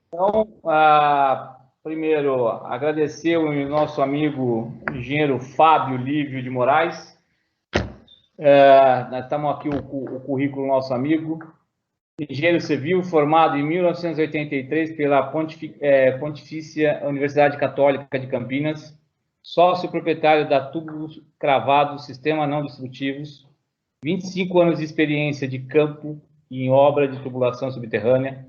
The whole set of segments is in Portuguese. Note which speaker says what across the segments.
Speaker 1: Então, primeiro, agradecer o nosso amigo engenheiro Fábio Lívio de Moraes. Nós estamos aqui o currículo do nosso amigo. Engenheiro civil, formado em 1983 pela Pontifícia Universidade Católica de Campinas, sócio proprietário da Tubos Cravados Sistema Não Destrutivos, 25 anos de experiência de campo em obra de tubulação subterrânea,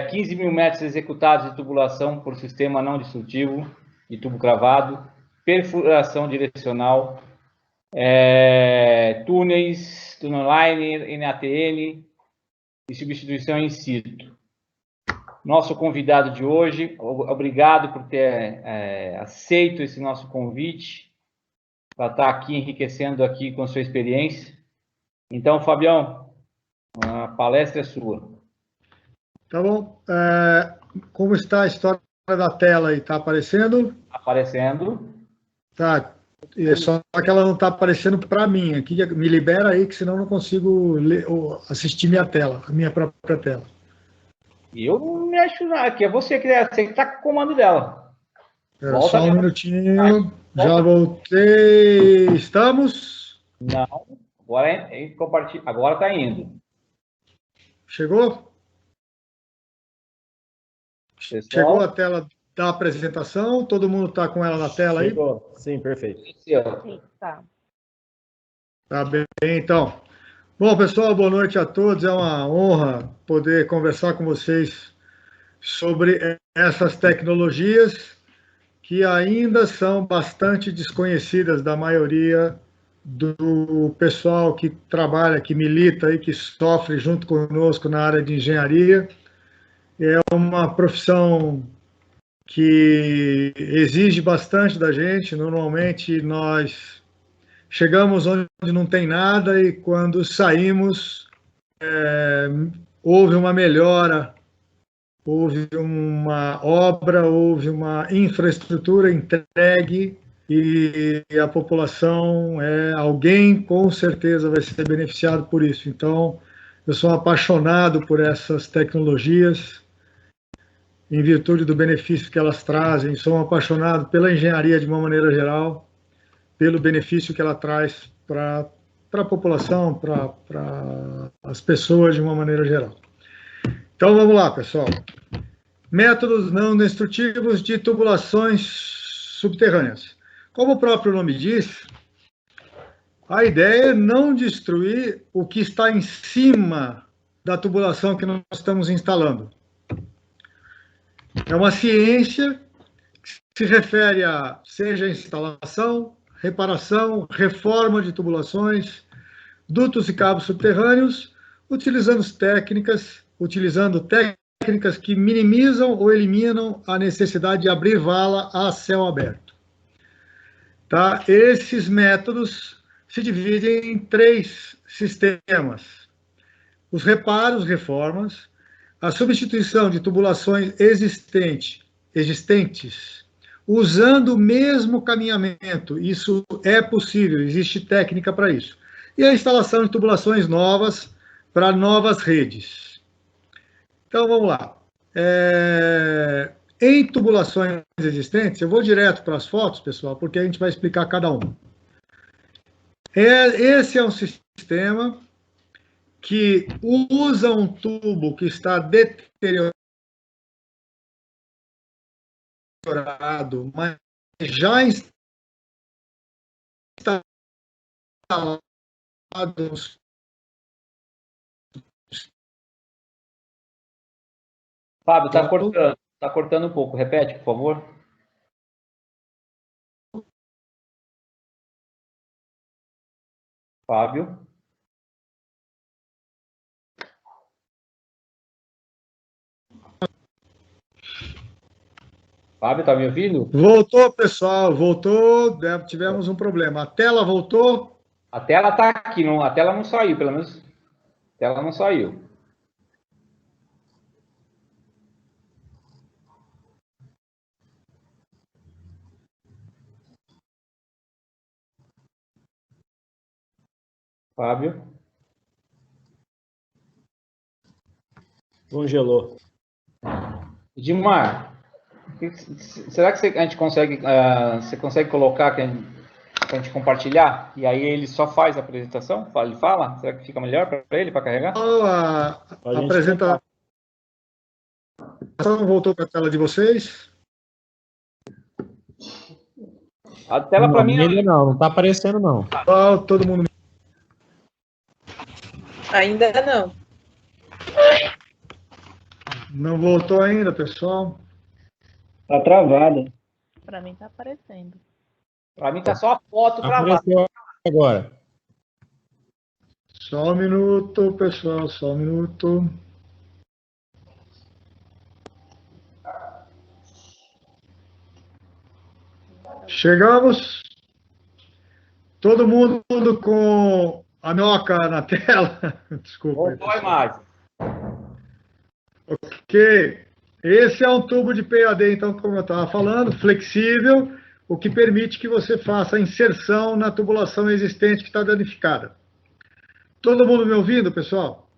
Speaker 1: 15 mil metros executados de tubulação por sistema não destrutivo de tubo cravado, perfuração direcional, túneis, tunnel liner, NaTN e substituição in situ. Nosso convidado de hoje, obrigado por ter aceito esse nosso convite para estar aqui enriquecendo aqui com a sua experiência. Então, Fabião, a palestra é sua.
Speaker 2: Tá bom. Como está a história da tela aí? Está aparecendo?
Speaker 1: Aparecendo.
Speaker 2: Tá. Só que ela não está aparecendo para mim. Aqui, me libera aí, que senão eu não consigo assistir minha tela, a minha própria tela.
Speaker 1: E eu não mexo nada, que é você que está com o comando dela.
Speaker 2: Espera só um minutinho. Já voltei. Estamos?
Speaker 1: Não. Agora está indo.
Speaker 2: Chegou?
Speaker 1: Pessoal,
Speaker 2: chegou a tela da apresentação? Todo mundo está com ela na tela aí?
Speaker 3: Chegou. Sim, perfeito.
Speaker 1: Sim,
Speaker 2: tá. Tá bem, então. Bom, pessoal, boa noite a todos. É uma honra poder conversar com vocês sobre essas tecnologias que ainda são bastante desconhecidas da maioria do pessoal que trabalha, que milita e que sofre junto conosco na área de engenharia. É uma profissão que exige bastante da gente. Normalmente nós chegamos onde não tem nada e quando saímos houve uma melhora, houve uma obra, houve uma infraestrutura entregue e a população, alguém com certeza vai ser beneficiado por isso. Então, eu sou apaixonado por essas tecnologias, em virtude do benefício que elas trazem, sou apaixonado pela engenharia de uma maneira geral, pelo benefício que ela traz para a população, para as pessoas de uma maneira geral. Então, vamos lá, pessoal. Métodos não destrutivos de tubulações subterrâneas. Como o próprio nome diz, a ideia é não destruir o que está em cima da tubulação que nós estamos instalando. É uma ciência que se refere a, seja instalação, reparação, reforma de tubulações, dutos e cabos subterrâneos, utilizando técnicas que minimizam ou eliminam a necessidade de abrir vala a céu aberto. Tá? Esses métodos se dividem em 3 sistemas: os reparos, reformas, a substituição de tubulações existentes, usando o mesmo caminhamento. Isso é possível, existe técnica para isso. E a instalação de tubulações novas para novas redes. Então, vamos lá. Em tubulações existentes, eu vou direto para as fotos, pessoal, porque a gente vai explicar cada uma. Esse é um sistema que usa um tubo que está deteriorado, mas já instalado.
Speaker 1: Fábio, está cortando um pouco. Repete, por favor. Fábio. Fábio, está me ouvindo?
Speaker 2: Voltou, pessoal, voltou. Tivemos um problema. A tela voltou?
Speaker 1: A tela está aqui, a tela não saiu, pelo menos. A tela não saiu. Fábio.
Speaker 3: Congelou.
Speaker 1: Edmar, será que a gente consegue, você consegue colocar para a gente compartilhar? E aí ele só faz a apresentação? Ele fala? Será que fica melhor para ele, para carregar?
Speaker 2: A apresentação voltou para a tela de vocês?
Speaker 1: A tela para mim...
Speaker 3: Ainda não está aparecendo não.
Speaker 2: Todo mundo...
Speaker 4: Ainda não.
Speaker 2: Não voltou ainda, pessoal?
Speaker 5: Tá travada.
Speaker 4: Para mim tá aparecendo.
Speaker 1: Para mim tá só a foto travada.
Speaker 3: Apareceu agora.
Speaker 2: Só um minuto, pessoal, só um minuto. Chegamos. Todo mundo com a minhoca na tela. Desculpa.
Speaker 1: Voltou a imagem.
Speaker 2: Ok. Esse é um tubo de PAD, então, como eu estava falando, flexível, o que permite que você faça a inserção na tubulação existente que está danificada. Todo mundo me ouvindo, pessoal?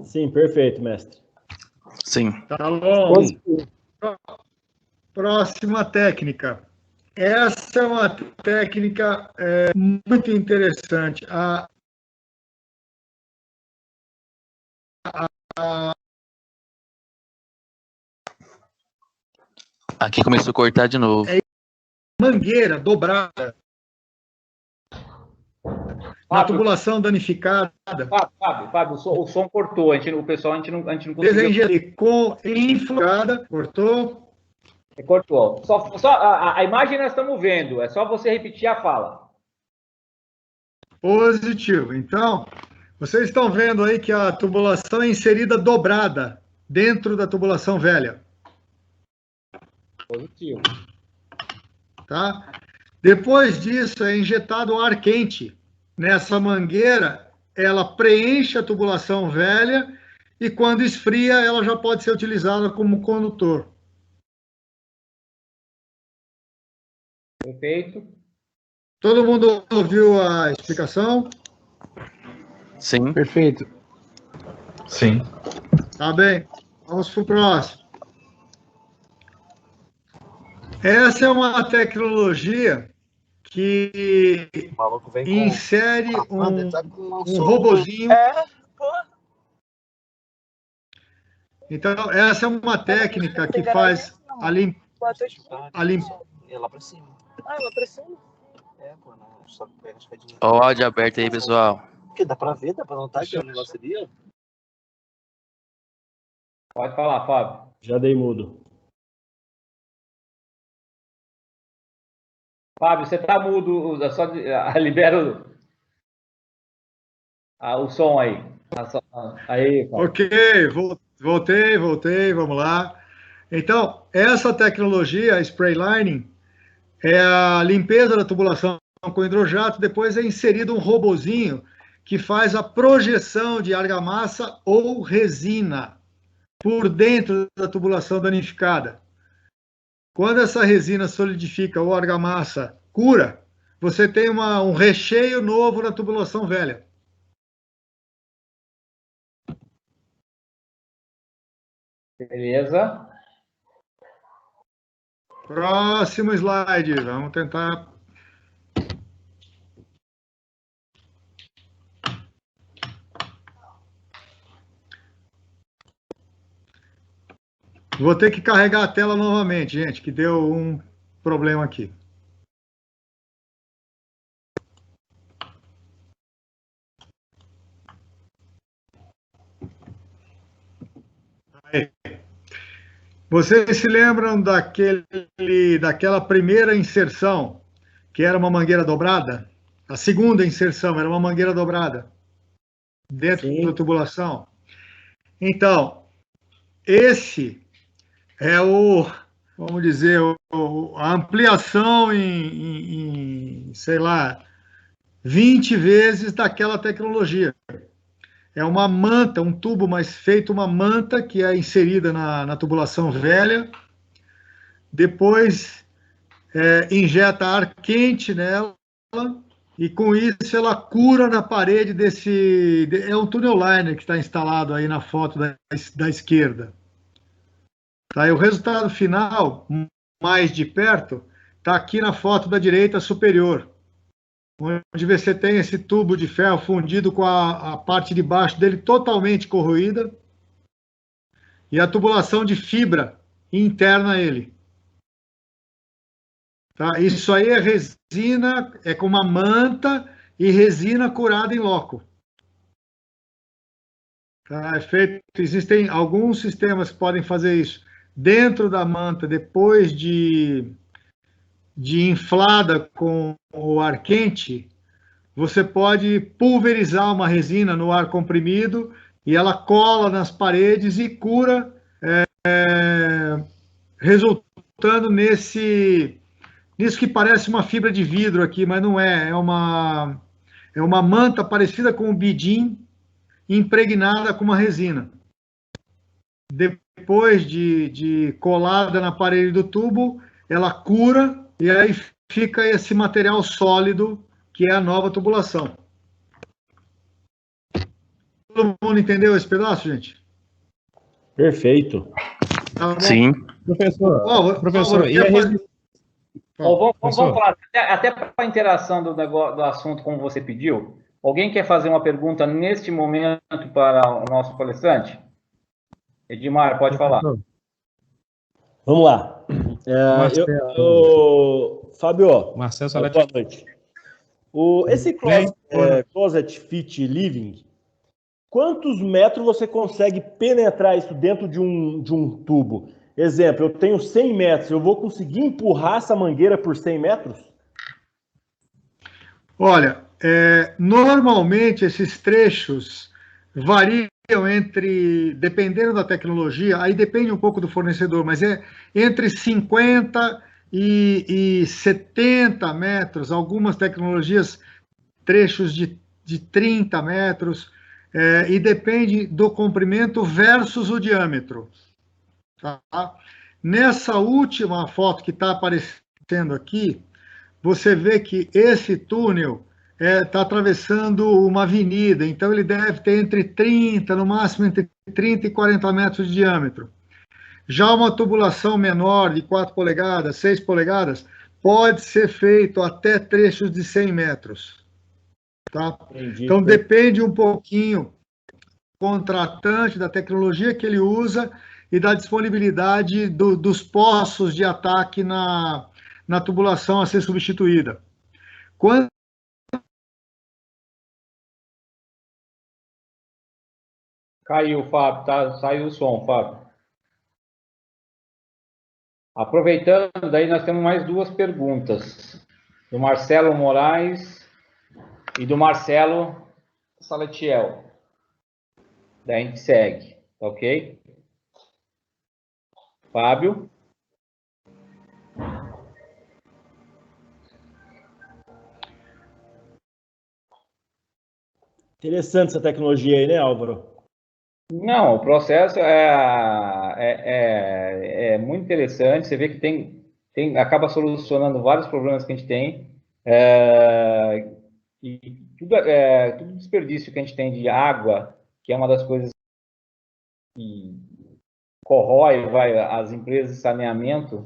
Speaker 3: Sim, perfeito, mestre.
Speaker 5: Sim.
Speaker 2: Tá bom. Próxima técnica. Essa é uma técnica muito interessante.
Speaker 5: Aqui começou a cortar de novo.
Speaker 2: Mangueira dobrada na tubulação danificada.
Speaker 1: Fábio, o som cortou. A gente não conseguiu.
Speaker 2: Com inflada, cortou.
Speaker 1: Cortou. Só a imagem nós estamos vendo. É só você repetir a fala.
Speaker 2: Positivo. Então, vocês estão vendo aí que a tubulação é inserida dobrada dentro da tubulação velha.
Speaker 1: Positivo.
Speaker 2: Tá? Depois disso, é injetado ar quente nessa mangueira, ela preenche a tubulação velha e quando esfria, ela já pode ser utilizada como condutor.
Speaker 1: Perfeito.
Speaker 2: Todo mundo ouviu a explicação?
Speaker 5: Sim.
Speaker 6: Perfeito. Sim.
Speaker 2: Tá bem. Vamos para o próximo. Essa é uma tecnologia que insere um robozinho. Então, essa é uma técnica que faz a limpeza.
Speaker 4: Lá pra cima. Lá pra cima? Só pega as pedinhas.
Speaker 5: Ó o áudio aberto aí, pessoal.
Speaker 4: Porque dá pra ver, dá pra notar que é um negócio ali, ó.
Speaker 1: Pode falar, Fábio.
Speaker 3: Já dei mudo.
Speaker 1: Fábio, você tá mudo. Só libera o som aí. Aí, Fábio.
Speaker 2: Ok, voltei, vamos lá. Então, essa tecnologia, spray lining, é a limpeza da tubulação com hidrojato, depois é inserido um robozinho que faz a projeção de argamassa ou resina por dentro da tubulação danificada. Quando essa resina solidifica ou argamassa cura, você tem um recheio novo na tubulação velha.
Speaker 1: Beleza.
Speaker 2: Próximo slide, vamos tentar. Vou ter que carregar a tela novamente, gente, que deu um problema aqui. Aí. Vocês se lembram daquela primeira inserção, que era uma mangueira dobrada? A segunda inserção era uma mangueira dobrada dentro da tubulação. Então, esse é vamos dizer, a ampliação em, sei lá, 20 vezes daquela tecnologia. É uma manta, um tubo, mas feito uma manta que é inserida na tubulação velha. Depois injeta ar quente nela e com isso ela cura na parede desse... É um tunnel liner que está instalado aí na foto da esquerda. Tá? E o resultado final, mais de perto, está aqui na foto da direita superior, onde você tem esse tubo de ferro fundido com a parte de baixo dele totalmente corroída e a tubulação de fibra interna a ele. Tá? Isso aí é resina, é com uma manta e resina curada em loco. Tá? Existem alguns sistemas que podem fazer isso dentro da manta, depois de inflada com o ar quente. Você pode pulverizar uma resina no ar comprimido e ela cola nas paredes e cura, resultando nisso que parece uma fibra de vidro aqui, mas não é. É uma manta parecida com um bidim impregnada com uma resina. Depois de colada na parede do tubo, ela cura e aí fica esse material sólido que é a nova tubulação. Todo mundo entendeu esse pedaço, gente?
Speaker 3: Perfeito.
Speaker 2: Tá bom?
Speaker 5: Sim.
Speaker 3: Professor, e a
Speaker 1: Vamos falar, até para a interação do assunto, como você pediu. Alguém quer fazer uma pergunta neste momento para o nosso palestrante? Edmar, pode falar.
Speaker 3: Vamos lá. Fábio,
Speaker 6: Marcelo
Speaker 3: boa
Speaker 6: Salete.
Speaker 3: noite. Esse Closet Fit Living, quantos metros você consegue penetrar isso dentro de um tubo? Exemplo, eu tenho 100 metros, eu vou conseguir empurrar essa mangueira por 100 metros?
Speaker 2: Olha, normalmente esses trechos variam dependendo da tecnologia, aí depende um pouco do fornecedor, mas é entre 50 e 70 metros, algumas tecnologias, trechos de 30 metros, e depende do comprimento versus o diâmetro. Tá? Nessa última foto que está aparecendo aqui, você vê que esse túnel está atravessando uma avenida, então ele deve ter entre 30, no máximo entre 30 e 40 metros de diâmetro. Já uma tubulação menor, de 4 polegadas, 6 polegadas, pode ser feito até trechos de 100 metros. Tá? Então, depende um pouquinho do contratante, da tecnologia que ele usa e da disponibilidade dos poços de ataque na tubulação a ser substituída. Quando
Speaker 1: Caiu, Fábio, tá? Saiu o som, Fábio. Aproveitando, daí nós temos mais duas perguntas. Do Marcelo Moraes e do Marcelo Saletiel. Daí a gente segue, tá ok? Fábio?
Speaker 3: Interessante essa tecnologia aí, né, Álvaro?
Speaker 1: Não, o processo é muito interessante. Você vê que acaba solucionando vários problemas que a gente tem. E tudo desperdício que a gente tem de água, que é uma das coisas que corrói as empresas de saneamento,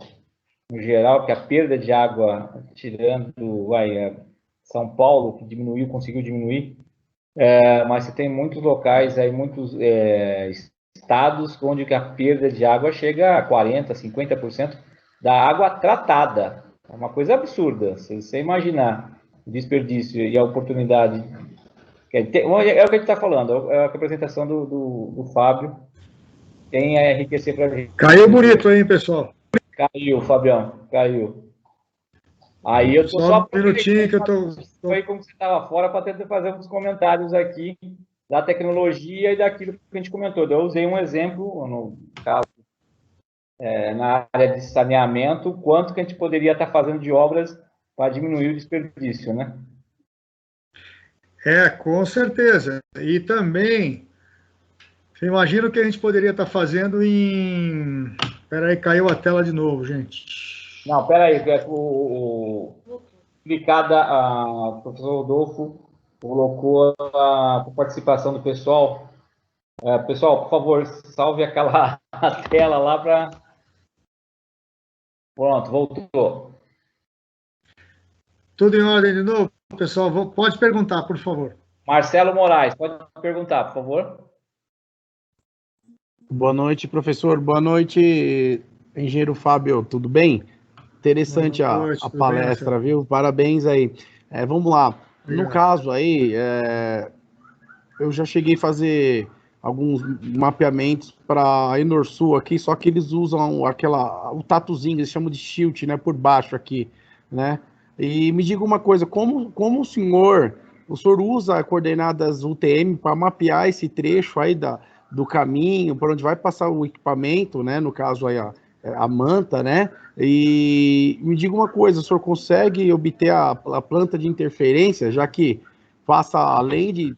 Speaker 1: no geral, que a perda de água, tirando São Paulo, que conseguiu diminuir, mas você tem muitos locais, aí, muitos estados onde que a perda de água chega a 40%, 50% da água tratada. É uma coisa absurda, se você imaginar o desperdício e a oportunidade. É o que a gente está falando, é a apresentação do Fábio tem a enriquecer para a gente.
Speaker 2: Caiu bonito aí, pessoal.
Speaker 1: Caiu, Fabião, caiu. Aí eu tô só
Speaker 2: um minutinho que eu tô...
Speaker 1: Foi como você estava fora para tentar fazer uns comentários aqui da tecnologia e daquilo que a gente comentou. Eu usei um exemplo, no caso, na área de saneamento, quanto que a gente poderia estar fazendo de obras para diminuir o desperdício, né?
Speaker 2: Com certeza. E também, você imagina o que a gente poderia estar fazendo em... Espera aí, caiu a tela de novo, gente.
Speaker 1: Não, espera aí. explicada, o professor Rodolfo colocou a participação do pessoal. Pessoal, por favor, salve aquela tela lá para... Pronto, voltou.
Speaker 2: Tudo em ordem de novo, pessoal? Pode perguntar, por favor.
Speaker 1: Marcelo Moraes, pode perguntar, por favor.
Speaker 7: Boa noite, professor. Boa noite, engenheiro Fábio. Tudo bem? Interessante a palestra, bem, viu? Parabéns aí. Vamos lá. Obrigado. No caso aí, eu já cheguei a fazer alguns mapeamentos para a Enorsul aqui, só que eles usam o tatuzinho, eles chamam de shield, né, por baixo aqui, né? E me diga uma coisa, como o senhor usa coordenadas UTM para mapear esse trecho aí do caminho, por onde vai passar o equipamento, né, no caso aí a manta, né? E me diga uma coisa, o senhor consegue obter a planta de interferência, já que passa além de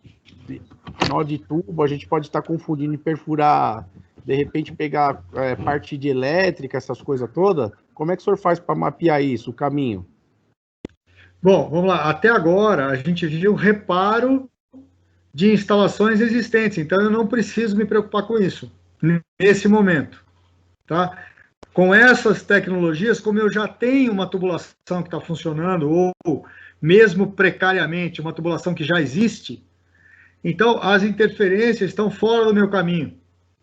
Speaker 7: nó de tubo, a gente pode estar confundindo e perfurar, de repente pegar parte de elétrica, essas coisas todas. Como é que o senhor faz para mapear isso, o caminho?
Speaker 2: Bom, vamos lá. Até agora, a gente viu reparo de instalações existentes, então eu não preciso me preocupar com isso, nesse momento, tá? Com essas tecnologias, como eu já tenho uma tubulação que está funcionando, ou mesmo precariamente, uma tubulação que já existe, então as interferências estão fora do meu caminho.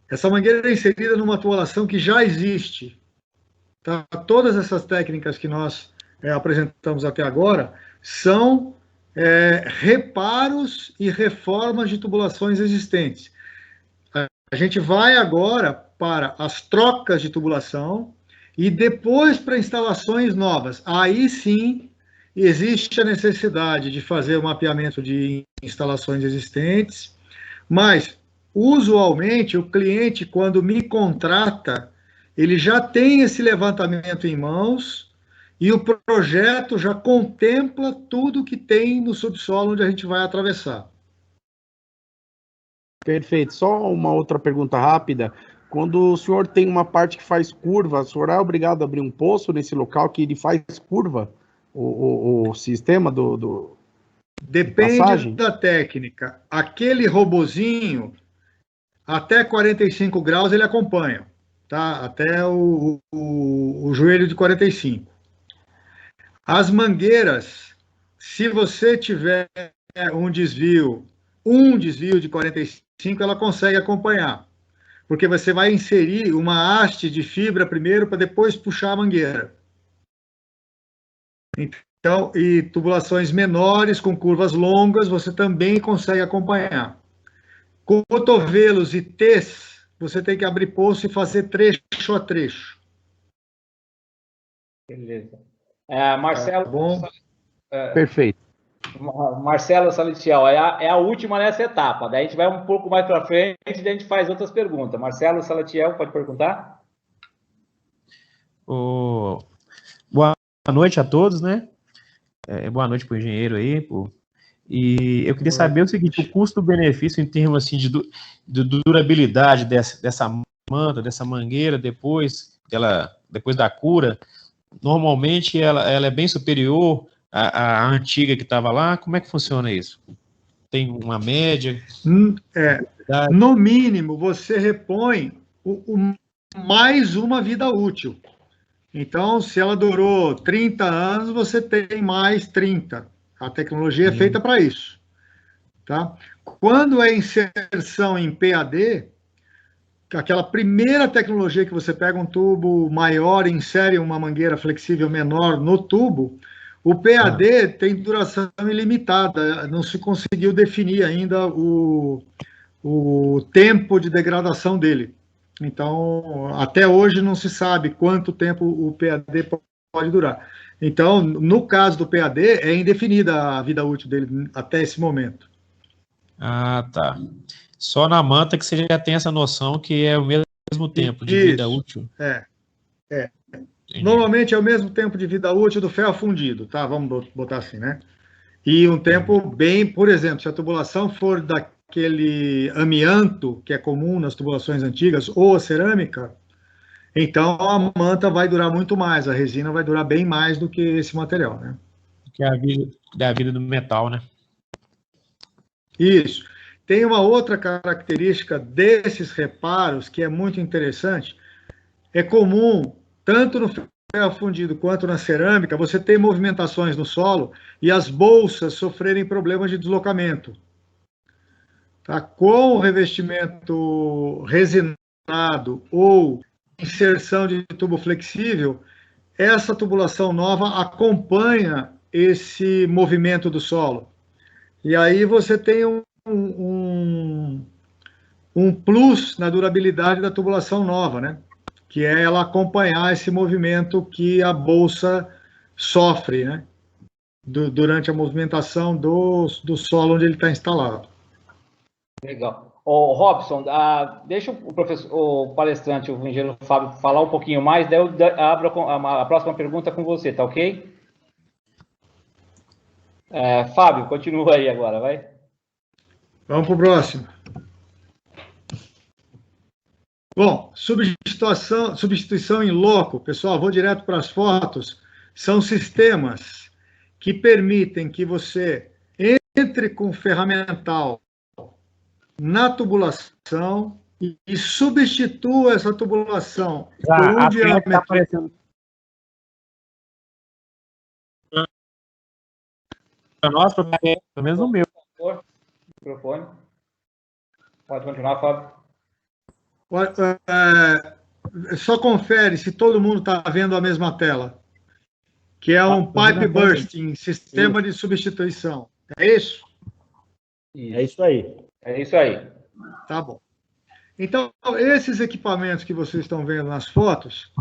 Speaker 2: Essa mangueira é inserida numa tubulação que já existe, tá? Todas essas técnicas que nós apresentamos até agora são reparos e reformas de tubulações existentes. A gente vai agora para as trocas de tubulação e depois para instalações novas. Aí sim existe a necessidade de fazer o mapeamento de instalações existentes, mas usualmente o cliente, quando me contrata, ele já tem esse levantamento em mãos e o projeto já contempla tudo que tem no subsolo onde a gente vai atravessar.
Speaker 7: Perfeito. Só uma outra pergunta rápida. Quando o senhor tem uma parte que faz curva, o senhor é obrigado a abrir um poço nesse local que ele faz curva? O sistema do
Speaker 2: Depende
Speaker 7: passagem?
Speaker 2: Da técnica. Aquele robozinho, até 45 graus ele acompanha, tá? Até o joelho de 45. As mangueiras, se você tiver um desvio de 45, ela consegue acompanhar, porque você vai inserir uma haste de fibra primeiro para depois puxar a mangueira. Então, e tubulações menores com curvas longas, você também consegue acompanhar. Cotovelos e T's, você tem que abrir poço e fazer trecho a trecho.
Speaker 1: Beleza. Marcelo...
Speaker 2: Tá bom?
Speaker 7: Perfeito.
Speaker 1: Marcelo Salatiel, é a última nessa etapa. Daí a gente vai um pouco mais para frente e a gente faz outras perguntas. Marcelo Salatiel, pode perguntar?
Speaker 8: Boa noite a todos, né? Boa noite para o engenheiro aí. E eu queria saber o seguinte, o custo-benefício em termos assim, de durabilidade dessa manta, dessa mangueira, depois da cura, normalmente ela é bem superior à antiga que estava lá. Como é que funciona isso? Tem uma média?
Speaker 2: No mínimo, você repõe mais uma vida útil. Então, se ela durou 30 anos, você tem mais 30. A tecnologia é feita para isso. Tá? Quando é inserção em PAD, aquela primeira tecnologia que você pega um tubo maior e insere uma mangueira flexível menor no tubo, o PAD tem duração ilimitada, não se conseguiu definir ainda o tempo de degradação dele. Então, até hoje não se sabe quanto tempo o PAD pode durar. Então, no caso do PAD, é indefinida a vida útil dele até esse momento.
Speaker 8: Ah, tá. Só na manta que você já tem essa noção que é o mesmo tempo de vida útil.
Speaker 2: Normalmente é o mesmo tempo de vida útil do ferro fundido, tá? Vamos botar assim, né? E um tempo bem, por exemplo, se a tubulação for daquele amianto, que é comum nas tubulações antigas, ou a cerâmica, então a manta vai durar muito mais, a resina vai durar bem mais do que esse material, né?
Speaker 8: Que é a vida do metal, né?
Speaker 2: Isso. Tem uma outra característica desses reparos que é muito interessante. É comum, tanto no ferro fundido quanto na cerâmica, você ter movimentações no solo e as bolsas sofrerem problemas de deslocamento. Tá? Com o revestimento resinado ou inserção de tubo flexível, essa tubulação nova acompanha esse movimento do solo. E aí você tem um plus na durabilidade da tubulação nova, né? Que é ela acompanhar esse movimento que a bolsa sofre, né? Durante a movimentação do solo onde ele está instalado.
Speaker 1: Legal. Ô, Robson, deixa o palestrante, o engenheiro Fábio, falar um pouquinho mais, daí eu abro a próxima pergunta com você, tá ok? Fábio, continua aí agora, vai.
Speaker 2: Vamos para o próximo. Bom, substituição em loco, pessoal, vou direto para as fotos, são sistemas que permitem que você entre com ferramental na tubulação e substitua essa tubulação por um diâmetro. Tá aparecendo.
Speaker 8: Nossa, pelo menos o meu.
Speaker 1: Microfone. Pode continuar, Fábio.
Speaker 2: Só confere se todo mundo está vendo a mesma tela, que é um pipe bursting, sistema de substituição. É isso?
Speaker 3: É isso aí.
Speaker 1: É isso aí.
Speaker 2: Tá bom. Então, esses equipamentos que vocês estão vendo nas fotos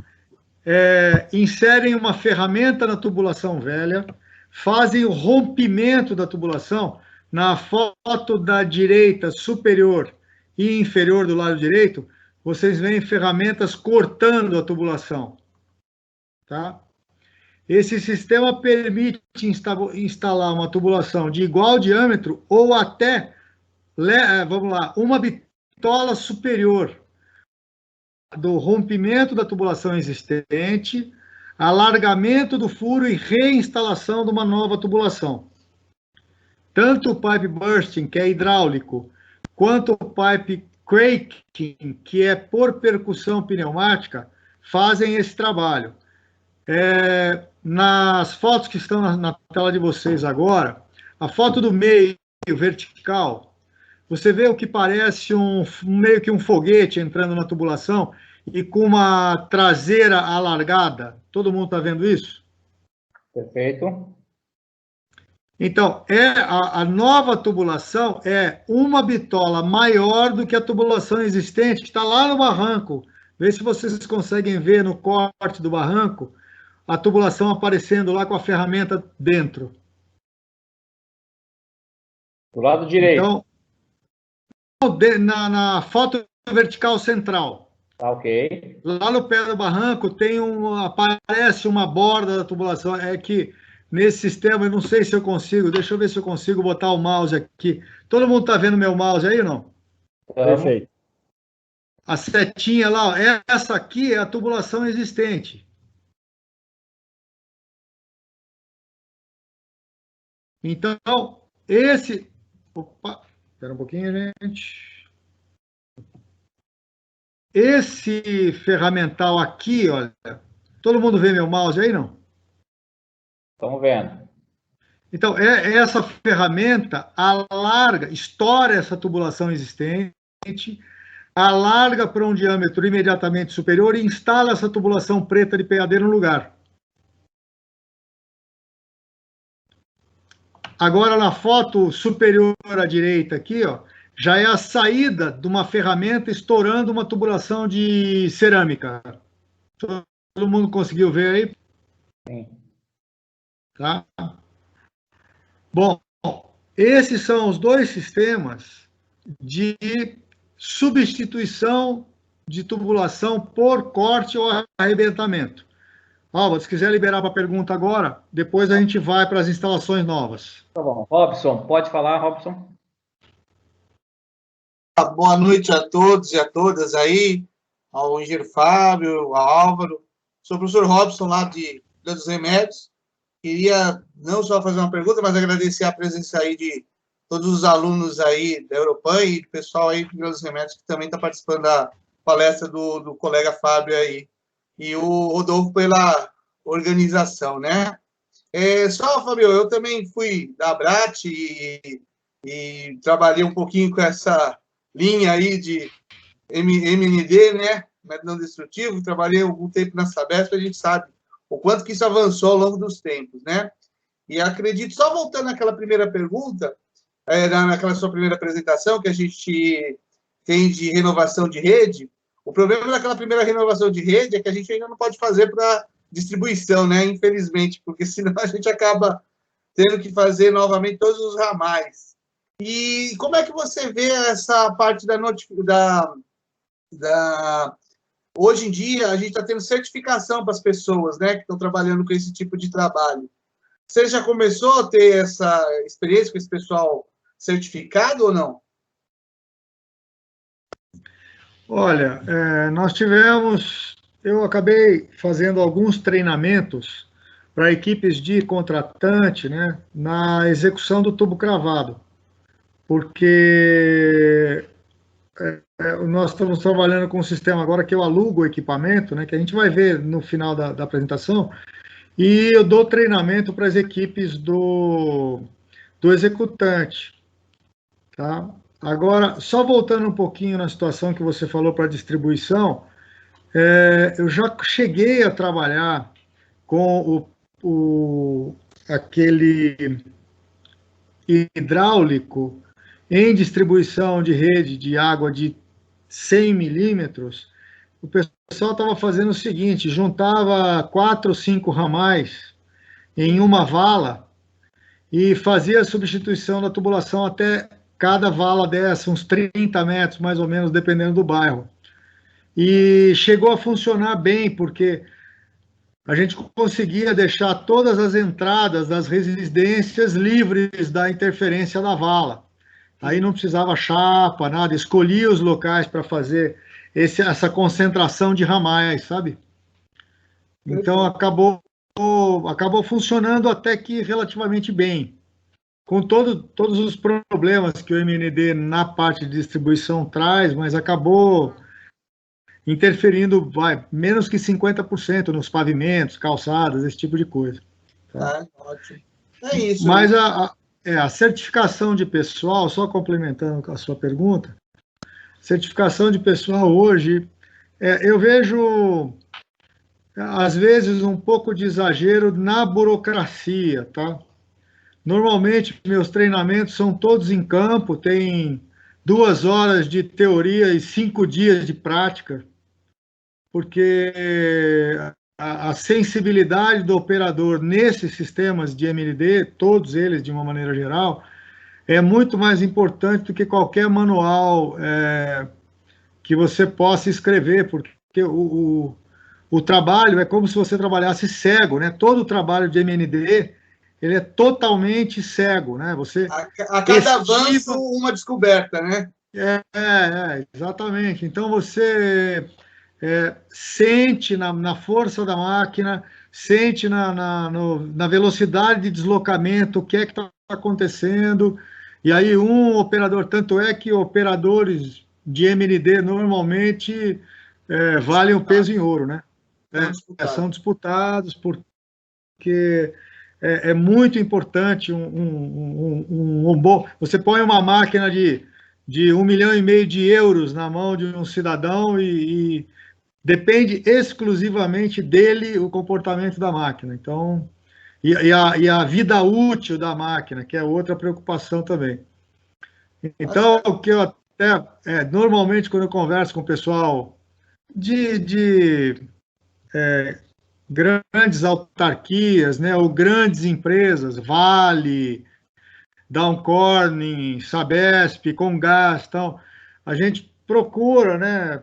Speaker 2: inserem uma ferramenta na tubulação velha, fazem o rompimento da tubulação. Na foto da direita superior e inferior do lado direito, vocês veem ferramentas cortando a tubulação. Tá? Esse sistema permite instalar uma tubulação de igual diâmetro ou até, vamos lá, uma bitola superior do rompimento da tubulação existente, alargamento do furo e reinstalação de uma nova tubulação. Tanto o pipe bursting, que é hidráulico, quanto o pipe craking, que é por percussão pneumática, fazem esse trabalho. Nas fotos que estão na tela de vocês agora, a foto do meio vertical, você vê o que parece meio que um foguete entrando na tubulação e com uma traseira alargada. Todo mundo está vendo isso?
Speaker 1: Perfeito.
Speaker 2: Então, a nova tubulação é uma bitola maior do que a tubulação existente, que está lá no barranco. Vê se vocês conseguem ver no corte do barranco a tubulação aparecendo lá com a ferramenta dentro.
Speaker 1: Do lado direito.
Speaker 2: Então, na foto vertical central.
Speaker 1: Tá ok.
Speaker 2: Lá no pé do barranco aparece uma borda da tubulação. É que nesse sistema, eu não sei se eu consigo, deixa eu ver se eu consigo botar o mouse aqui. Todo mundo está vendo meu mouse aí ou não?
Speaker 3: Perfeito.
Speaker 2: A setinha lá, essa aqui é a tubulação existente. Então, Opa, espera um pouquinho, gente. Esse ferramental aqui, olha, todo mundo vê meu mouse aí, não?
Speaker 1: Estamos vendo.
Speaker 2: Então, essa ferramenta alarga, estoura essa tubulação existente, alarga para um diâmetro imediatamente superior e instala essa tubulação preta de PAD no lugar. Agora, na foto superior à direita aqui, ó, já é a saída de uma ferramenta estourando uma tubulação de cerâmica. Todo mundo conseguiu ver aí?
Speaker 1: Sim.
Speaker 2: Tá? Bom, esses são os dois sistemas de substituição de tubulação por corte ou arrebentamento. Alba, se quiser liberar para a pergunta agora, depois a gente vai para as instalações novas.
Speaker 1: Tá bom. Robson, pode falar, Robson?
Speaker 4: Boa noite a todos e a todas aí, ao engenheiro Fábio, ao Álvaro. Sou o professor Robson, lá de dos Remédios.
Speaker 9: queria não só fazer uma pergunta, mas agradecer a presença aí de todos os alunos aí da Europan e do pessoal aí do Grandes Remédios que também está participando da palestra do colega Fábio aí, e o Rodolfo pela organização, né? Só, Fábio, eu também fui da Abrat e trabalhei um pouquinho com essa linha aí de MND, né? Método não destrutivo, trabalhei algum tempo na Sabesp, a gente sabe o quanto que isso avançou ao longo dos tempos, né? E acredito, só voltando àquela primeira pergunta, naquela sua primeira apresentação, que a gente tem de renovação de rede, o problema daquela primeira renovação de rede é que a gente ainda não pode fazer para distribuição, né? Infelizmente, porque senão a gente acaba tendo que fazer novamente todos os ramais. E como é que você vê essa parte Hoje em dia, a gente está tendo certificação para as pessoas, né, que estão trabalhando com esse tipo de trabalho. Você já começou a ter essa experiência com esse pessoal certificado ou não?
Speaker 2: Olha, eu acabei fazendo alguns treinamentos para equipes de contratante, né, na execução do tubo cravado, porque nós estamos trabalhando com um sistema agora que eu alugo o equipamento, né, que a gente vai ver no final da apresentação, e eu dou treinamento para as equipes do executante, tá? Agora, só voltando um pouquinho na situação que você falou para distribuição, eu já cheguei a trabalhar com aquele hidráulico em distribuição de rede de água de 100 milímetros. O pessoal estava fazendo o seguinte, juntava 4 ou 5 ramais em uma vala e fazia a substituição da tubulação até cada vala dessa, uns 30 metros, mais ou menos, dependendo do bairro. E chegou a funcionar bem, porque a gente conseguia deixar todas as entradas das residências livres da interferência da vala. Aí não precisava chapa, nada, escolhia os locais para fazer essa concentração de ramais, sabe? Então acabou funcionando até que relativamente bem, com todos os problemas que o MND na parte de distribuição traz, mas acabou interferindo, menos que 50% nos pavimentos, calçadas, esse tipo de coisa. Tá?
Speaker 9: Ótimo. É isso.
Speaker 2: Mas a certificação de pessoal, só complementando com a sua pergunta, certificação de pessoal hoje, eu vejo, às vezes, um pouco de exagero na burocracia, tá? Normalmente, meus treinamentos são todos em campo, tem 2 horas de teoria e 5 dias de prática, porque a sensibilidade do operador nesses sistemas de MND, todos eles de uma maneira geral, é muito mais importante do que qualquer manual que você possa escrever, porque o trabalho é como se você trabalhasse cego, né? Todo o trabalho de MND, ele é totalmente cego, né?
Speaker 9: A cada avanço, uma descoberta, né?
Speaker 2: Exatamente. Então, você sente na força da máquina, sente na velocidade de deslocamento, o que é que está acontecendo, e aí um operador, tanto é que operadores de MND normalmente valem o peso em ouro, né? São disputados porque é muito importante um bom... Você põe uma máquina de 1,5 milhão de euros na mão de um cidadão e depende exclusivamente dele o comportamento da máquina. Então, e a vida útil da máquina, que é outra preocupação também. Então, o que eu até... normalmente, quando eu converso com o pessoal de grandes autarquias, né, ou grandes empresas, Vale, Dow Corning, Sabesp, Comgás, tal, a gente procura, né,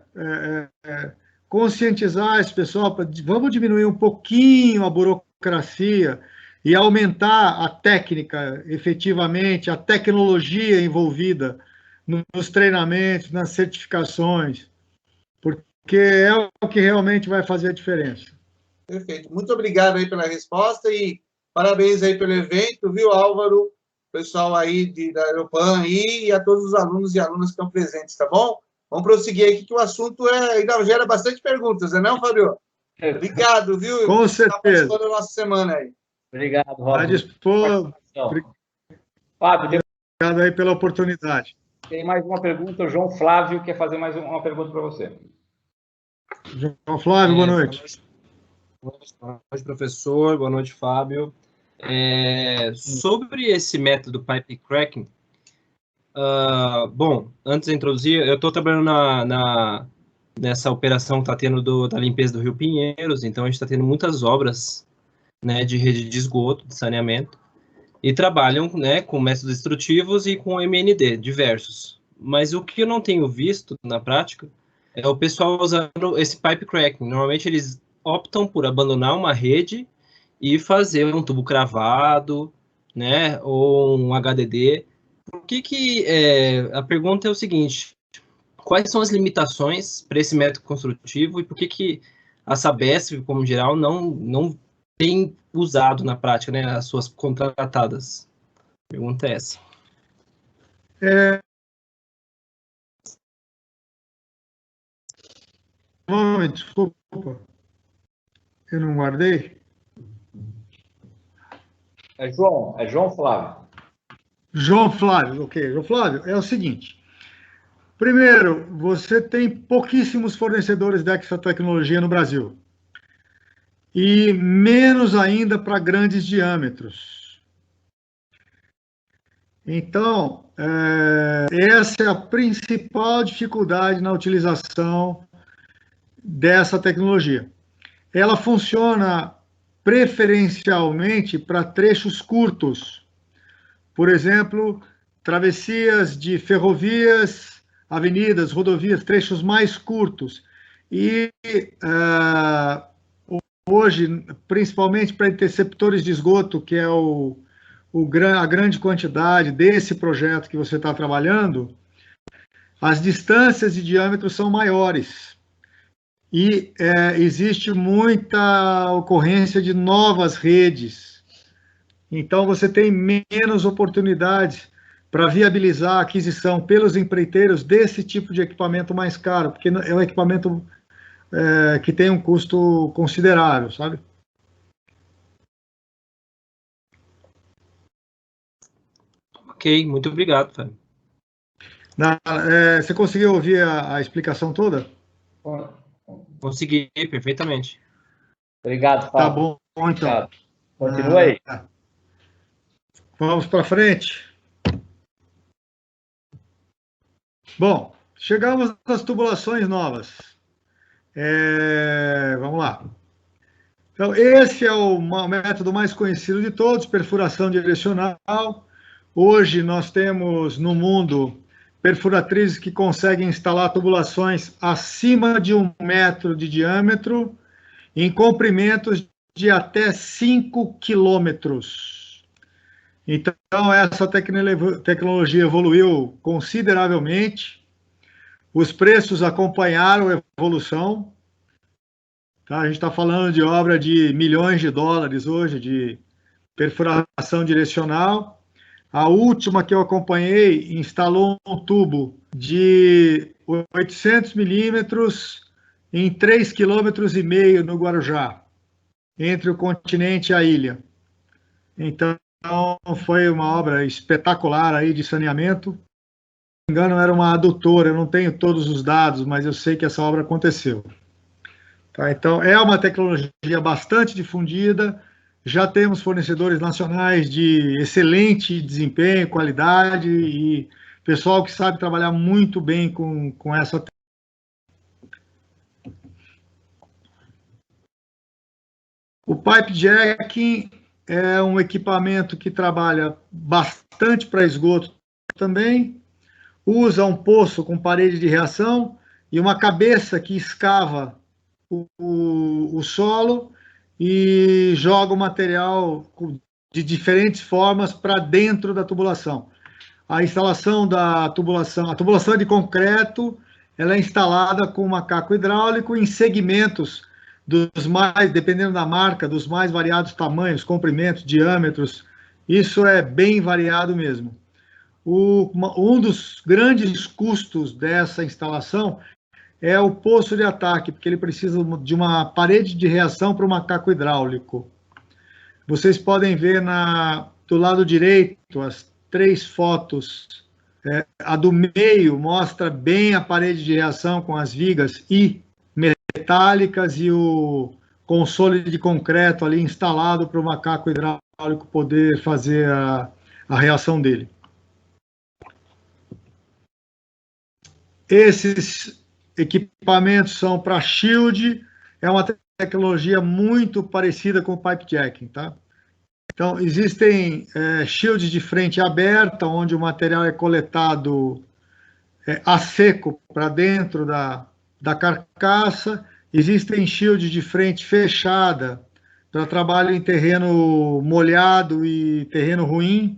Speaker 2: conscientizar esse pessoal, vamos diminuir um pouquinho a burocracia e aumentar a técnica, efetivamente, a tecnologia envolvida nos treinamentos, nas certificações, porque é o que realmente vai fazer a diferença.
Speaker 9: Perfeito. Muito obrigado aí pela resposta e Parabéns aí pelo evento, viu, Álvaro? Pessoal aí da Europan e a todos os alunos e alunas que estão presentes, tá bom? Vamos prosseguir aqui, que o assunto ainda gera bastante perguntas, não, Fábio? Obrigado, viu?
Speaker 2: Com certeza.
Speaker 9: Tá participando da nossa semana aí.
Speaker 1: Obrigado,
Speaker 2: Rob. Vai dispor.
Speaker 1: Fábio,
Speaker 2: obrigado aí pela oportunidade.
Speaker 1: Tem mais uma pergunta, o João Flávio quer fazer mais uma pergunta para você.
Speaker 2: João Flávio, boa noite.
Speaker 10: Boa noite, professor. Boa noite, Fábio. Sobre esse método pipe cracking, bom, antes de introduzir, eu estou trabalhando nessa operação que está tendo da limpeza do Rio Pinheiros, então a gente está tendo muitas obras, né, de rede de esgoto, de saneamento, e trabalham, né, com métodos destrutivos e com MND, diversos. Mas o que eu não tenho visto na prática é o pessoal usando esse pipe cracking. Normalmente eles optam por abandonar uma rede e fazer um tubo cravado, né, ou um HDD. Por que a pergunta é o seguinte: quais são as limitações para esse método construtivo e por que a Sabesp, como geral, não tem usado na prática, né, as suas contratadas? A pergunta é essa.
Speaker 2: Desculpa, eu não guardei.
Speaker 1: É João Flávio.
Speaker 2: João Flávio, ok. João Flávio, é o seguinte. Primeiro, você tem pouquíssimos fornecedores dessa tecnologia no Brasil. E menos ainda para grandes diâmetros. Então, essa é a principal dificuldade na utilização dessa tecnologia. Ela funciona preferencialmente para trechos curtos. Por exemplo, travessias de ferrovias, avenidas, rodovias, trechos mais curtos. E hoje, principalmente para interceptores de esgoto, que é a grande quantidade desse projeto que você está trabalhando, as distâncias de diâmetro são maiores. E existe muita ocorrência de novas redes. Então, você tem menos oportunidades para viabilizar a aquisição pelos empreiteiros desse tipo de equipamento mais caro, porque é um equipamento que tem um custo considerável, sabe?
Speaker 10: Ok, muito obrigado, Fábio.
Speaker 2: Você conseguiu ouvir a explicação toda?
Speaker 10: Consegui, perfeitamente.
Speaker 1: Obrigado, Fábio.
Speaker 2: Tá bom, então.
Speaker 1: Continua aí.
Speaker 2: Vamos para frente. Bom, chegamos nas tubulações novas. Vamos lá. Então, esse é o método mais conhecido de todos, perfuração direcional. Hoje nós temos no mundo perfuratrizes que conseguem instalar tubulações acima de 1 metro de diâmetro em comprimentos de até 5 quilômetros. Então, essa tecnologia evoluiu consideravelmente. Os preços acompanharam a evolução. Tá? A gente está falando de obra de milhões de dólares hoje, de perfuração direcional. A última que eu acompanhei instalou um tubo de 800 milímetros em 3,5 km no Guarujá, entre o continente e a ilha. Então, foi uma obra espetacular aí de saneamento. Se não me engano, era uma adutora, eu não tenho todos os dados, mas eu sei que essa obra aconteceu. Tá? Então, é uma tecnologia bastante difundida. Já temos fornecedores nacionais de excelente desempenho, qualidade e pessoal que sabe trabalhar muito bem com essa tecnologia. O pipe jacking é um equipamento que trabalha bastante para esgoto também, usa um poço com parede de reação e uma cabeça que escava o solo e joga o material de diferentes formas para dentro da tubulação. A instalação da tubulação, a tubulação é de concreto, ela é instalada com macaco hidráulico em segmentos dependendo da marca, dos mais variados tamanhos, comprimentos, diâmetros, isso é bem variado mesmo. Um dos grandes custos dessa instalação é o poço de ataque, porque ele precisa de uma parede de reação para o macaco hidráulico. Vocês podem ver do lado direito as 3 fotos. A do meio mostra bem a parede de reação com as vigas metálicas e o console de concreto ali instalado para o macaco hidráulico poder fazer a reação dele. Esses equipamentos são para shield, é uma tecnologia muito parecida com o pipe jacking, tá? Então, existem shields de frente aberta, onde o material é coletado a seco para dentro da carcaça. Existem shields de frente fechada para trabalho em terreno molhado e terreno ruim,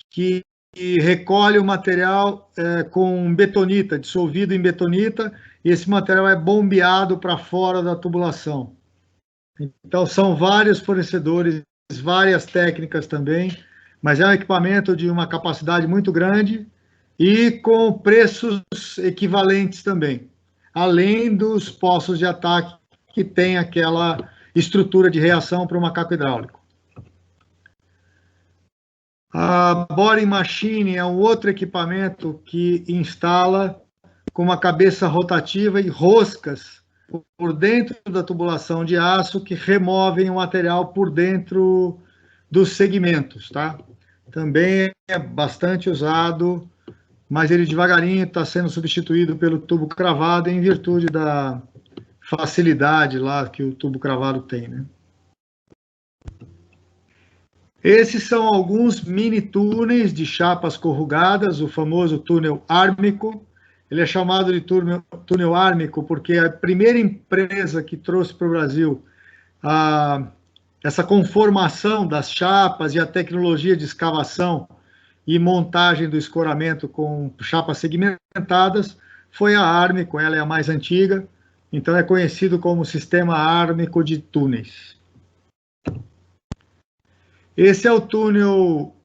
Speaker 2: que recolhe o material com betonita, dissolvido em betonita, e esse material é bombeado para fora da tubulação. Então, são vários fornecedores, várias técnicas também, mas é um equipamento de uma capacidade muito grande e com preços equivalentes também, além dos poços de ataque que tem aquela estrutura de reação para o macaco hidráulico. A boring machine é um outro equipamento que instala com uma cabeça rotativa e roscas por dentro da tubulação de aço que removem o material por dentro dos segmentos, tá? Também é bastante usado, mas ele devagarinho está sendo substituído pelo tubo cravado em virtude da facilidade lá que o tubo cravado tem, né? Esses são alguns mini túneis de chapas corrugadas, o famoso túnel ármico. Ele é chamado de túnel ármico porque a primeira empresa que trouxe para o Brasil essa conformação das chapas e a tecnologia de escavação e montagem do escoramento com chapas segmentadas foi a Ármico, ela é a mais antiga, então é conhecido como sistema ármico de túneis. Esse é o túnel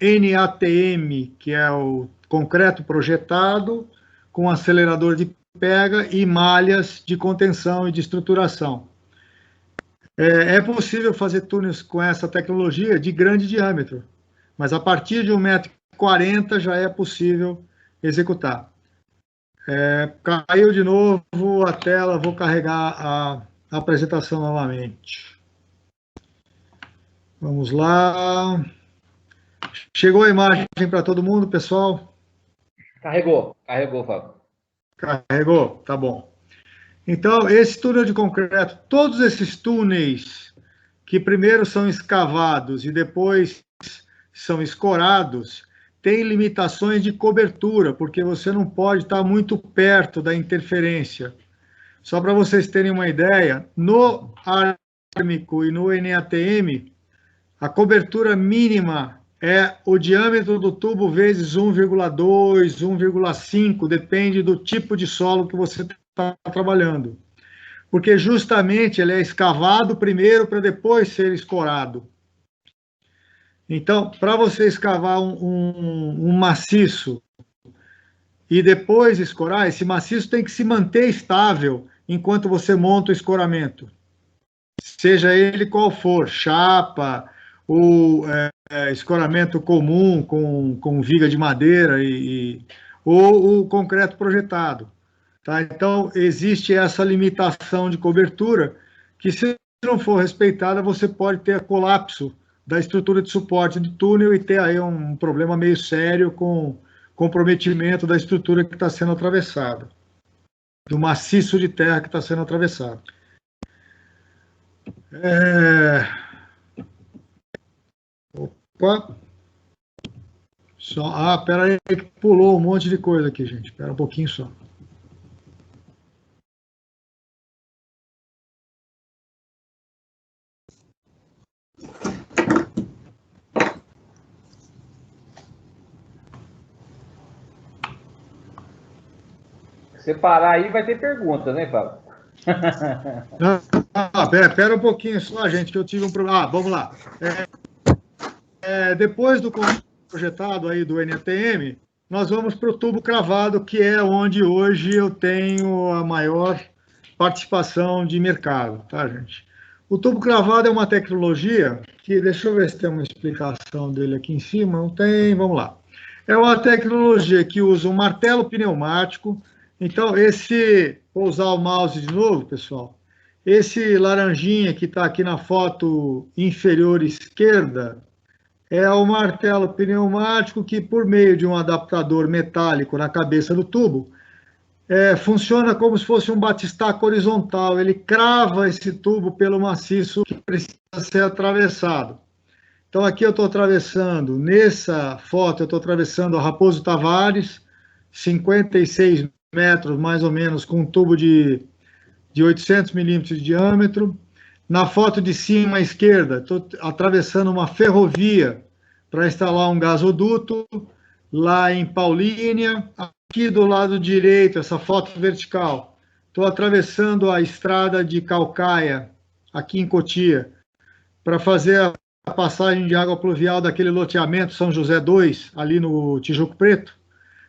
Speaker 2: NATM, que é o concreto projetado com acelerador de pega e malhas de contenção e de estruturação. É possível fazer túneis com essa tecnologia de grande diâmetro, mas a partir de 1,40 m já é possível executar. Caiu de novo a tela, vou carregar a apresentação novamente. Vamos lá. Chegou a imagem para todo mundo, pessoal?
Speaker 1: Carregou, Fábio.
Speaker 2: Carregou, tá bom. Então, esse túnel de concreto, todos esses túneis que primeiro são escavados e depois são escorados, têm limitações de cobertura, porque você não pode estar muito perto da interferência. Só para vocês terem uma ideia, no ármico e no NATM, a cobertura mínima é o diâmetro do tubo vezes 1,2, 1,5, depende do tipo de solo que você está trabalhando. Porque justamente ele é escavado primeiro para depois ser escorado. Então, para você escavar um maciço e depois escorar, esse maciço tem que se manter estável enquanto você monta o escoramento. Seja ele qual for, chapa, ou escoramento comum com viga de madeira ou o concreto projetado. Tá? Então, existe essa limitação de cobertura que, se não for respeitada, você pode ter colapso da estrutura de suporte do túnel e ter aí um problema meio sério com comprometimento da estrutura que está sendo atravessada, do maciço de terra que está sendo atravessado. Opa! Espera aí que pulou um monte de coisa aqui, gente. Espera um pouquinho só.
Speaker 1: Se parar aí, vai ter perguntas, né, Fábio?
Speaker 2: Pera um pouquinho só, gente, que eu tive um problema. Vamos lá. Depois do projetado aí do NATM, nós vamos para o tubo cravado, que é onde hoje eu tenho a maior participação de mercado, tá, gente? O tubo cravado é uma tecnologia que, deixa eu ver se tem uma explicação dele aqui em cima, não tem, vamos lá. É uma tecnologia que usa um martelo pneumático. Então, vou usar o mouse de novo, pessoal. Esse laranjinha que está aqui na foto inferior esquerda é o martelo pneumático que, por meio de um adaptador metálico na cabeça do tubo, funciona como se fosse um batistaca horizontal. Ele crava esse tubo pelo maciço que precisa ser atravessado. Então, aqui eu estou atravessando, nessa foto, eu estou atravessando a Raposo Tavares, 56 metros, mais ou menos, com um tubo de 800 milímetros de diâmetro. Na foto de cima à esquerda, estou atravessando uma ferrovia para instalar um gasoduto, lá em Paulínia. Aqui do lado direito, essa foto vertical, estou atravessando a estrada de Calcaia, aqui em Cotia, para fazer a passagem de água pluvial daquele loteamento São José 2, ali no Tijuco Preto.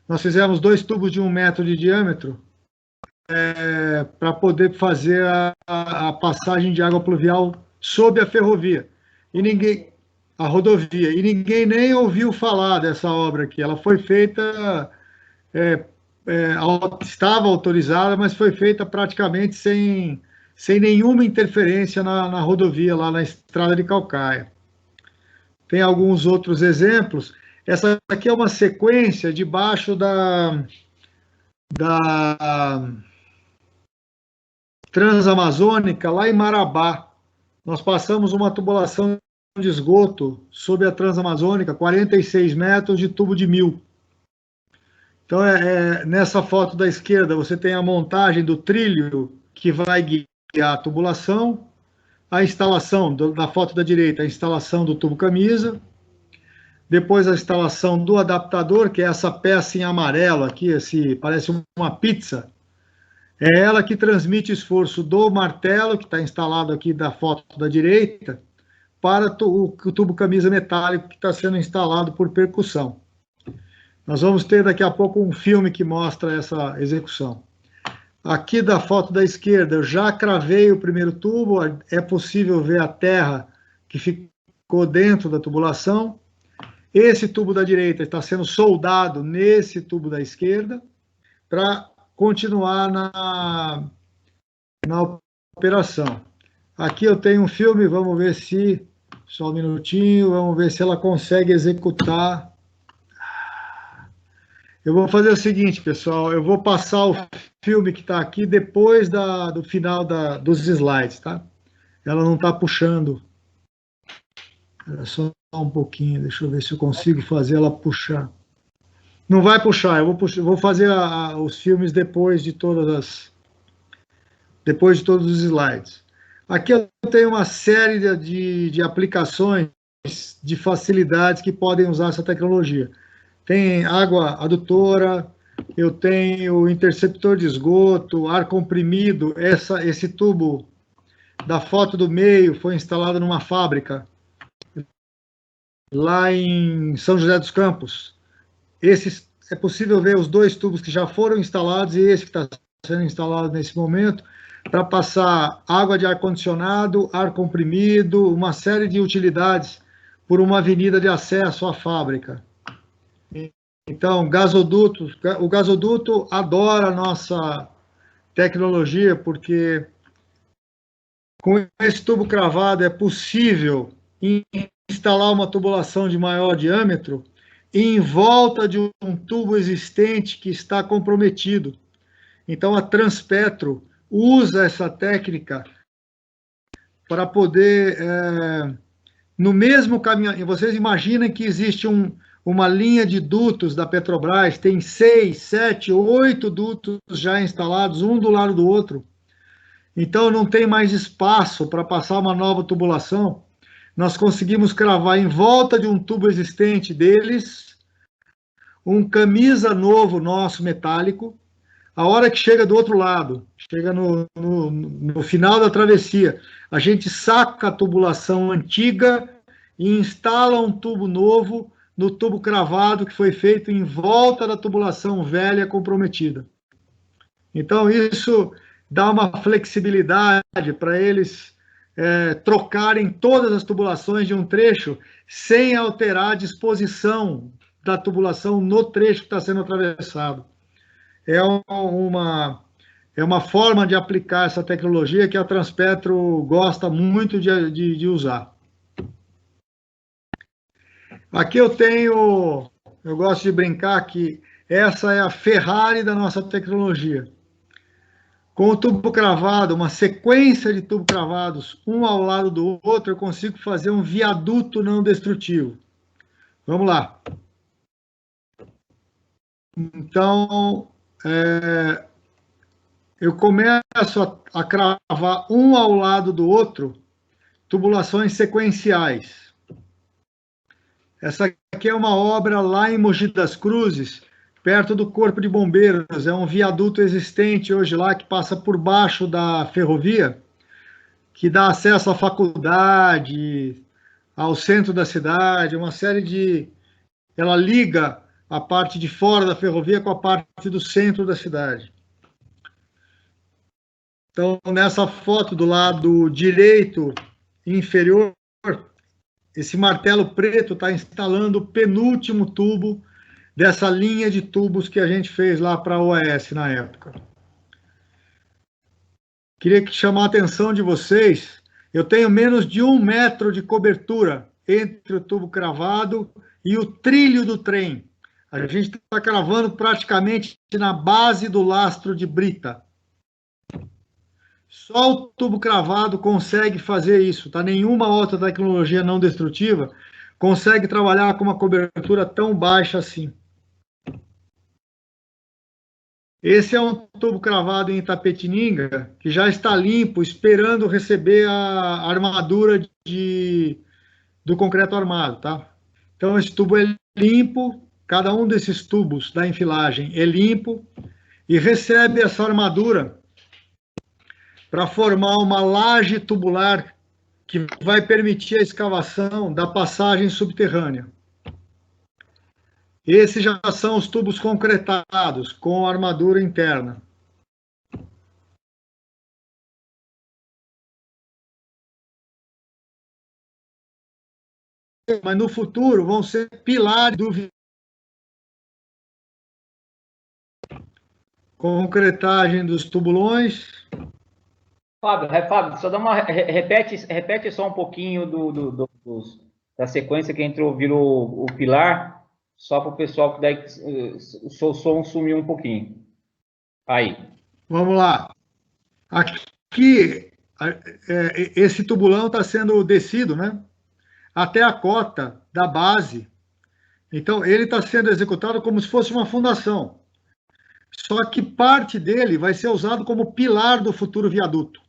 Speaker 2: Nós fizemos 2 tubos de 1 metro de diâmetro para poder fazer a passagem de água pluvial sob a ferrovia. A rodovia. E ninguém nem ouviu falar dessa obra aqui. Ela foi feita, estava autorizada, mas foi feita praticamente sem nenhuma interferência na rodovia, lá na estrada de Calcaia. Tem alguns outros exemplos. Essa aqui é uma sequência debaixo da Transamazônica, lá em Marabá. Nós passamos uma tubulação de esgoto sob a Transamazônica, 46 metros de tubo de 1.000. Então, nessa foto da esquerda, você tem a montagem do trilho que vai guiar a tubulação, a instalação, da foto da direita, a instalação do tubo camisa, depois a instalação do adaptador, que é essa peça em amarelo aqui, parece uma pizza. É ela que transmite esforço do martelo, que está instalado aqui da foto da direita, para o tubo camisa metálico que está sendo instalado por percussão. Nós vamos ter daqui a pouco um filme que mostra essa execução. Aqui da foto da esquerda, eu já cravei o primeiro tubo, é possível ver a terra que ficou dentro da tubulação. Esse tubo da direita está sendo soldado nesse tubo da esquerda, para continuar na operação. Aqui eu tenho um filme, vamos ver se... Só um minutinho, vamos ver se ela consegue executar. Eu vou fazer o seguinte, pessoal, eu vou passar o filme que está aqui depois do final dos slides, tá? Ela não está puxando. Era só um pouquinho, deixa eu ver se eu consigo fazer ela puxar. Não vai puxar, eu vou fazer os filmes depois de todos os slides. Aqui eu tenho uma série de aplicações, de facilidades que podem usar essa tecnologia. Tem água adutora, eu tenho interceptor de esgoto, ar comprimido. Esse tubo da foto do meio foi instalado numa fábrica lá em São José dos Campos. É possível ver os 2 tubos que já foram instalados e esse que está sendo instalado nesse momento, para passar água de ar-condicionado, ar comprimido, uma série de utilidades por uma avenida de acesso à fábrica. Então, o gasoduto adora a nossa tecnologia, porque com esse tubo cravado é possível instalar uma tubulação de maior diâmetro em volta de um tubo existente que está comprometido. Então, a Transpetro usa essa técnica para poder, no mesmo caminho, vocês imaginem que existe uma linha de dutos da Petrobras, tem 6, 7, 8 dutos já instalados, um do lado do outro. Então, não tem mais espaço para passar uma nova tubulação. Nós conseguimos cravar em volta de um tubo existente deles, um camisa novo nosso, metálico, A hora que chega do outro lado, chega no final da travessia, a gente saca a tubulação antiga e instala um tubo novo no tubo cravado que foi feito em volta da tubulação velha comprometida. Então, isso dá uma flexibilidade para eles trocarem todas as tubulações de um trecho sem alterar a disposição da tubulação no trecho que está sendo atravessado. É uma forma de aplicar essa tecnologia que a Transpetro gosta muito de usar. Aqui eu gosto de brincar que essa é a Ferrari da nossa tecnologia. Com o tubo cravado, uma sequência de tubos cravados, um ao lado do outro, eu consigo fazer um viaduto não destrutivo. Vamos lá. Então, eu começo a cravar um ao lado do outro, tubulações sequenciais. Essa aqui é uma obra lá em Mogi das Cruzes, perto do Corpo de Bombeiros. É um viaduto existente hoje lá, que passa por baixo da ferrovia, que dá acesso à faculdade, ao centro da cidade, uma série de... Ela liga a parte de fora da ferrovia com a parte do centro da cidade. Então, nessa foto do lado direito inferior, esse martelo preto está instalando o penúltimo tubo dessa linha de tubos que a gente fez lá para a OAS na época. Queria chamar a atenção de vocês, eu tenho menos de 1 metro de cobertura entre o tubo cravado e o trilho do trem. A gente está cravando praticamente na base do lastro de brita. Só o tubo cravado consegue fazer isso, tá? Nenhuma outra tecnologia não destrutiva consegue trabalhar com uma cobertura tão baixa assim. Esse é um tubo cravado em Itapetininga, que já está limpo, esperando receber a armadura do concreto armado, tá? Então, esse tubo é limpo, cada um desses tubos da enfilagem é limpo e recebe essa armadura para formar uma laje tubular que vai permitir a escavação da passagem subterrânea. Esses já são os tubos concretados, com armadura interna. Mas no futuro vão ser pilares do concretagem dos tubulões.
Speaker 1: Fábio, só dá uma repete só um pouquinho da sequência que entrou, virou o pilar, só para o pessoal que daí o seu som sumiu um pouquinho. Aí.
Speaker 2: Vamos lá. Aqui, esse tubulão está sendo descido, né? Até a cota da base. Então, ele está sendo executado como se fosse uma fundação. Só que parte dele vai ser usado como pilar do futuro viaduto.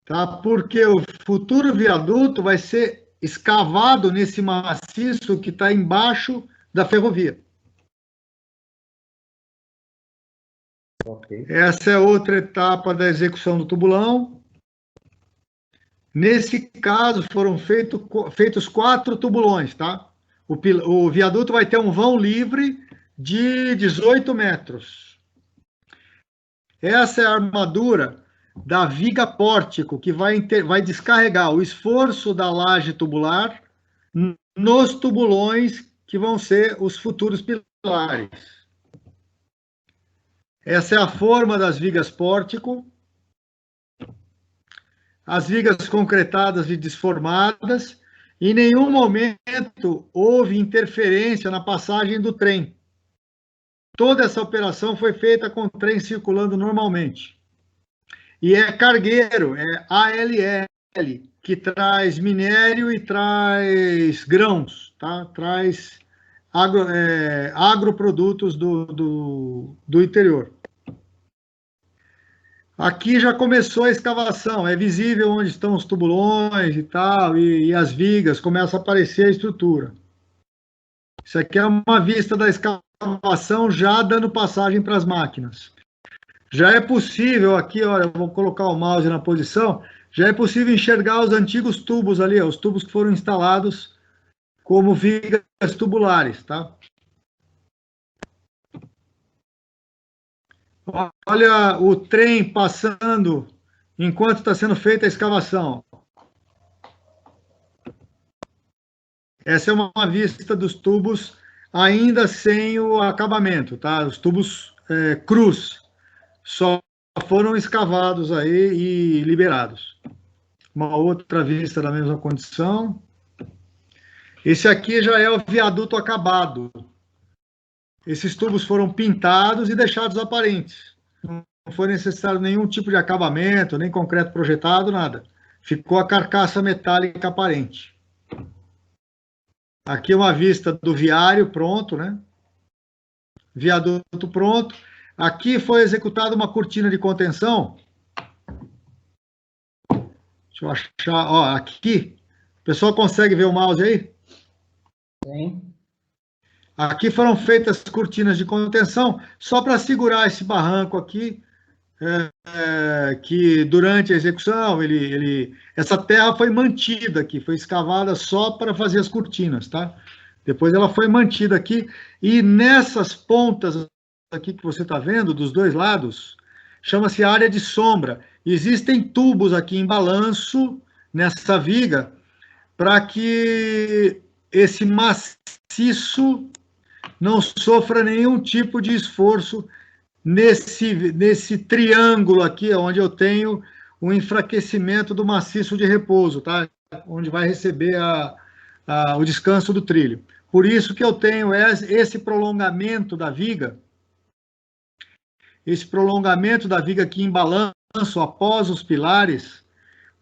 Speaker 2: Tá? Porque o futuro viaduto vai ser escavado nesse maciço que está embaixo da ferrovia. Okay. Essa é outra etapa da execução do tubulão. Nesse caso, foram feitos 4 tubulões, tá? O viaduto vai ter um vão livre de 18 metros. Essa é a armadura da viga pórtico, que vai descarregar o esforço da laje tubular nos tubulões que vão ser os futuros pilares. Essa é a forma das vigas pórtico. As vigas concretadas e desformadas. Em nenhum momento houve interferência na passagem do trem. Toda essa operação foi feita com o trem circulando normalmente. E é cargueiro, é ALL, que traz minério e traz grãos, tá? Traz agroprodutos do interior. Aqui já começou a escavação, é visível onde estão os tubulões e tal, e as vigas, começa a aparecer a estrutura. Isso aqui é uma vista da escavação escavação já dando passagem para as máquinas. Já é possível aqui, olha, eu vou colocar o mouse na posição, já é possível enxergar os antigos tubos ali, os tubos que foram instalados como vigas tubulares, tá? Olha o trem passando enquanto está sendo feita a escavação. Essa é uma vista dos tubos ainda sem o acabamento, tá? Os tubos crus só foram escavados aí e liberados. Uma outra vista da mesma condição. Esse aqui já é o viaduto acabado. Esses tubos foram pintados e deixados aparentes. Não foi necessário nenhum tipo de acabamento, nem concreto projetado, nada. Ficou a carcaça metálica aparente. Aqui uma vista do viário pronto, né? Viaduto pronto. Aqui foi executada uma cortina de contenção. Deixa eu achar, ó, aqui. O pessoal consegue ver o mouse aí?
Speaker 1: Sim.
Speaker 2: Aqui foram feitas cortinas de contenção só para segurar esse barranco aqui, que durante a execução, essa terra foi mantida aqui, foi escavada só para fazer as cortinas, tá? Depois ela foi mantida aqui, e nessas pontas aqui que você está vendo, dos dois lados, chama-se área de sombra. Existem tubos aqui em balanço, nessa viga, para que esse maciço não sofra nenhum tipo de esforço nesse triângulo aqui, onde eu tenho o enfraquecimento do maciço de repouso, tá? Onde vai receber o descanso do trilho. Por isso que eu tenho esse prolongamento da viga, aqui em balanço após os pilares,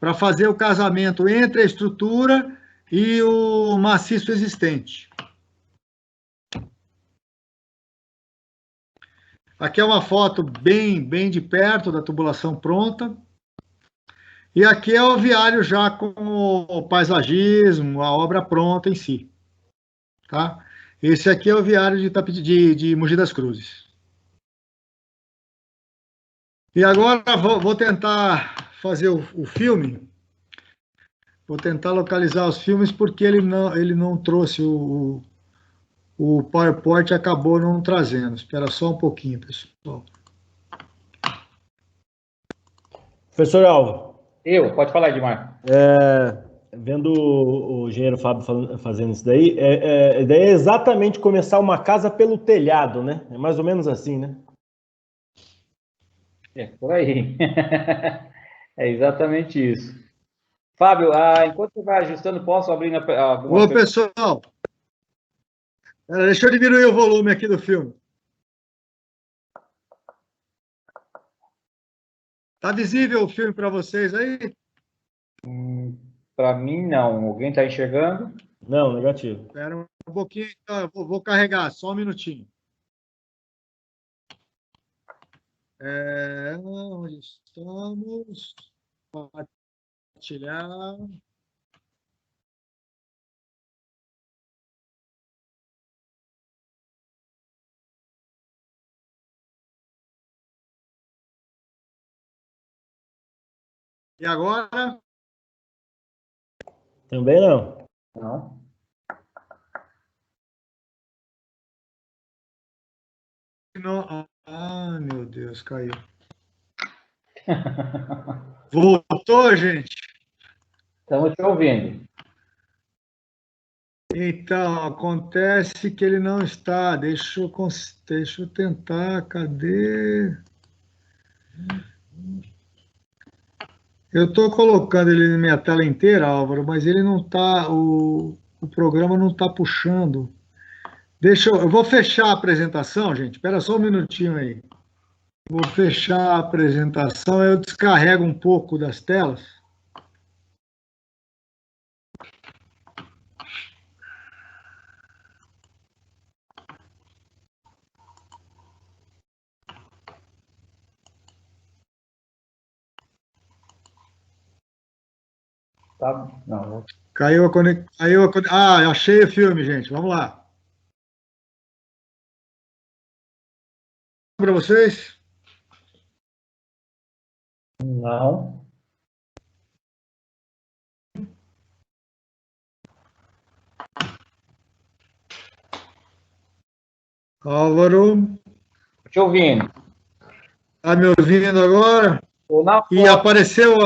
Speaker 2: para fazer o casamento entre a estrutura e o maciço existente. Aqui é uma foto bem de perto da tubulação pronta. E aqui é o viário já com o paisagismo, a obra pronta em si. Tá? Esse aqui é o viário de Mogi das Cruzes. E agora vou tentar fazer o filme. Vou tentar localizar os filmes porque ele não trouxe o PowerPoint, acabou não trazendo. Espera só um pouquinho, pessoal.
Speaker 3: Professor Alvo.
Speaker 1: Pode falar, Edmar.
Speaker 3: Vendo o engenheiro Fábio fazendo isso daí, a ideia é exatamente começar uma casa pelo telhado, né? É mais ou menos assim, né?
Speaker 1: Por aí. É exatamente isso. Fábio, enquanto você vai ajustando, posso abrir alguma
Speaker 2: Ô, pessoal, deixa eu diminuir o volume aqui do filme. Tá visível o filme para vocês aí?
Speaker 1: Para mim, não. Alguém está enxergando?
Speaker 3: Não, negativo.
Speaker 2: Espera um pouquinho, então, eu vou carregar, só um minutinho. Onde estamos? Compartilhar. E agora?
Speaker 3: Também não.
Speaker 1: Não.
Speaker 2: Meu Deus, caiu. Voltou, gente?
Speaker 1: Estamos te ouvindo.
Speaker 2: Então, acontece que ele não está. Deixa eu tentar. Cadê? Eu estou colocando ele na minha tela inteira, Álvaro, mas ele não está. O programa não está puxando. Eu vou fechar a apresentação, gente. Espera só um minutinho aí. Vou fechar a apresentação, eu descarrego um pouco das telas.
Speaker 1: Tá? Não.
Speaker 2: Caiu a conexão. Achei o filme, gente. Vamos lá. para vocês?
Speaker 1: Não.
Speaker 2: Álvaro.
Speaker 1: Te ouvindo.
Speaker 2: Está me ouvindo agora? E apareceu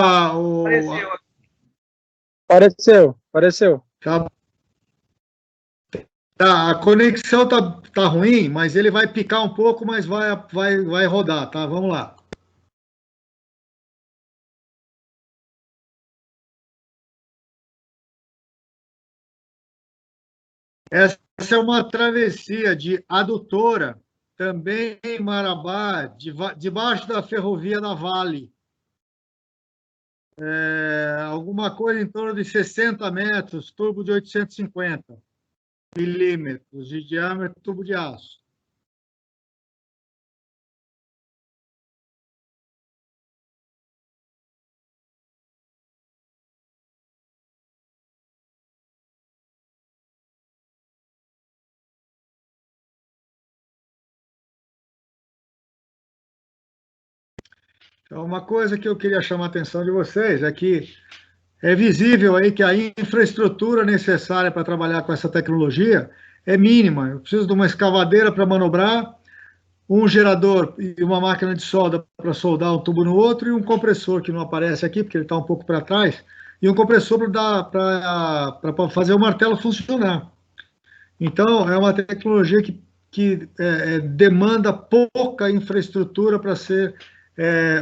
Speaker 11: Apareceu.
Speaker 2: Tá, a conexão tá ruim, mas ele vai picar um pouco, mas vai rodar, tá? Vamos lá. Essa é uma travessia de adutora, também em Marabá, debaixo da ferrovia da Vale. Alguma coisa em torno de 60 metros, tubo de 850 milímetros de diâmetro, tubo de aço. Então, uma coisa que eu queria chamar a atenção de vocês é que é visível aí que a infraestrutura necessária para trabalhar com essa tecnologia é mínima. Eu preciso de uma escavadeira para manobrar, um gerador e uma máquina de solda para soldar um tubo no outro e um compressor que não aparece aqui porque ele está um pouco para trás e um compressor para fazer o martelo funcionar. Então, é uma tecnologia que demanda pouca infraestrutura para ser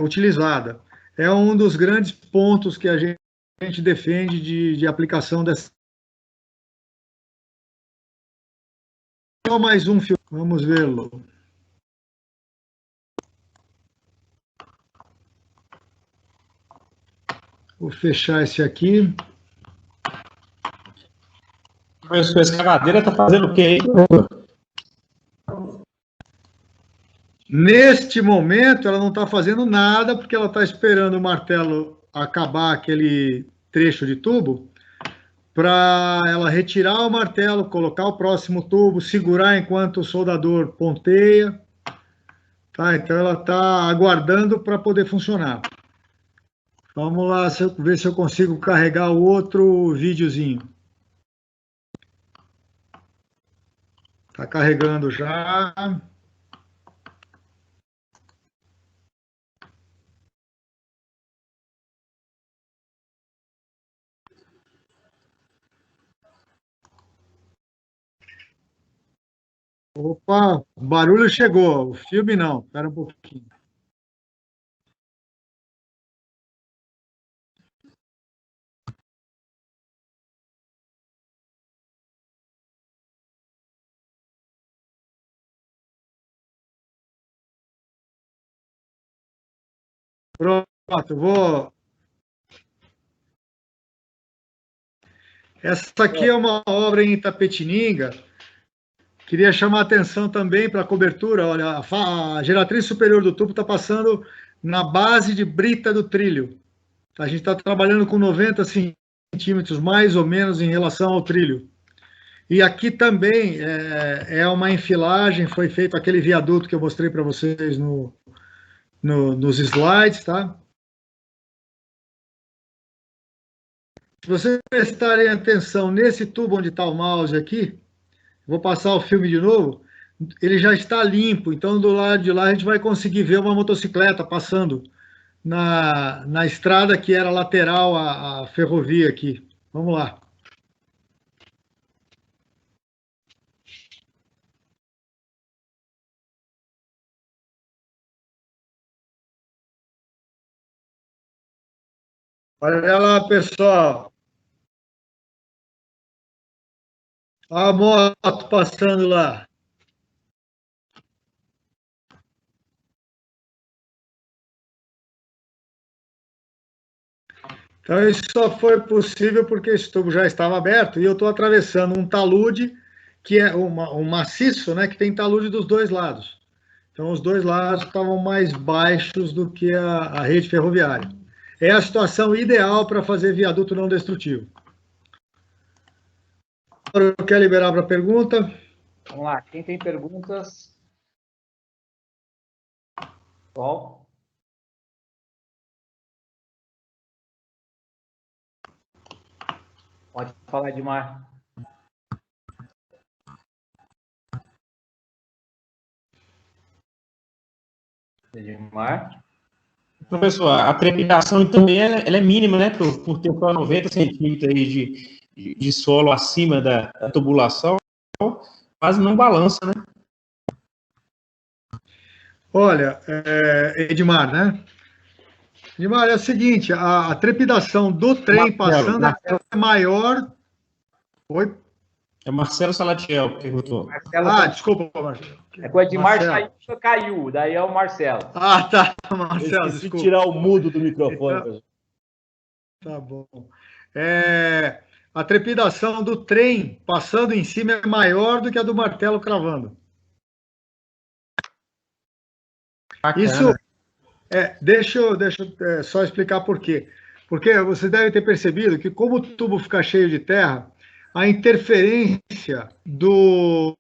Speaker 2: utilizada. É um dos grandes pontos que a gente defende de aplicação dessa. Só mais um filme, vamos vê-lo. Vou fechar esse aqui.
Speaker 8: Mas a escavadeira está fazendo o quê aí?
Speaker 2: Neste momento, ela não está fazendo nada, porque ela está esperando o martelo acabar aquele trecho de tubo, para ela retirar o martelo, colocar o próximo tubo, segurar enquanto o soldador ponteia. Tá? Então, ela está aguardando para poder funcionar. Vamos lá ver se eu consigo carregar o outro videozinho. Está carregando já. Opa, o barulho chegou, o filme não, espera um pouquinho. Pronto, vou. Essa aqui é uma obra em Itapetininga. Queria chamar a atenção também para a cobertura. Olha, a geratriz superior do tubo está passando na base de brita do trilho. A gente está trabalhando com 90 centímetros, mais ou menos, em relação ao trilho. E aqui também é uma enfilagem, foi feito aquele viaduto que eu mostrei para vocês nos slides, tá? Se vocês prestarem atenção nesse tubo onde está o mouse aqui, vou passar o filme de novo, ele já está limpo, então do lado de lá a gente vai conseguir ver uma motocicleta passando na estrada que era lateral à ferrovia aqui. Vamos lá. Olha lá, pessoal. A moto passando lá. Então, isso só foi possível porque esse tubo já estava aberto e eu estou atravessando um talude, que é um maciço, né, que tem talude dos dois lados. Então, os dois lados estavam mais baixos do que a rede ferroviária. É a situação ideal para fazer viaduto não destrutivo. Quer liberar para pergunta?
Speaker 1: Vamos lá, quem tem perguntas? Sol. Pode falar, Edmar. Edmar.
Speaker 8: Professor, a trepidação também ela é mínima, né? Por ter só 90 centímetros aí de solo acima da tubulação, quase não balança, né?
Speaker 2: Olha, Edmar, né? Edmar, é o seguinte, a trepidação do trem passando é maior... Oi?
Speaker 8: É Marcelo Salatiel que perguntou.
Speaker 2: Desculpa, Marcelo.
Speaker 1: É que o Edmar caiu, daí é o Marcelo.
Speaker 2: Tá, Marcelo,
Speaker 3: esqueci de tirar o mudo do microfone.
Speaker 2: Então, tá bom. A trepidação do trem passando em cima é maior do que a do martelo cravando.
Speaker 8: Bacana.
Speaker 2: Isso, deixa eu só explicar por quê. Porque você deve ter percebido que como o tubo fica cheio de terra, a interferência do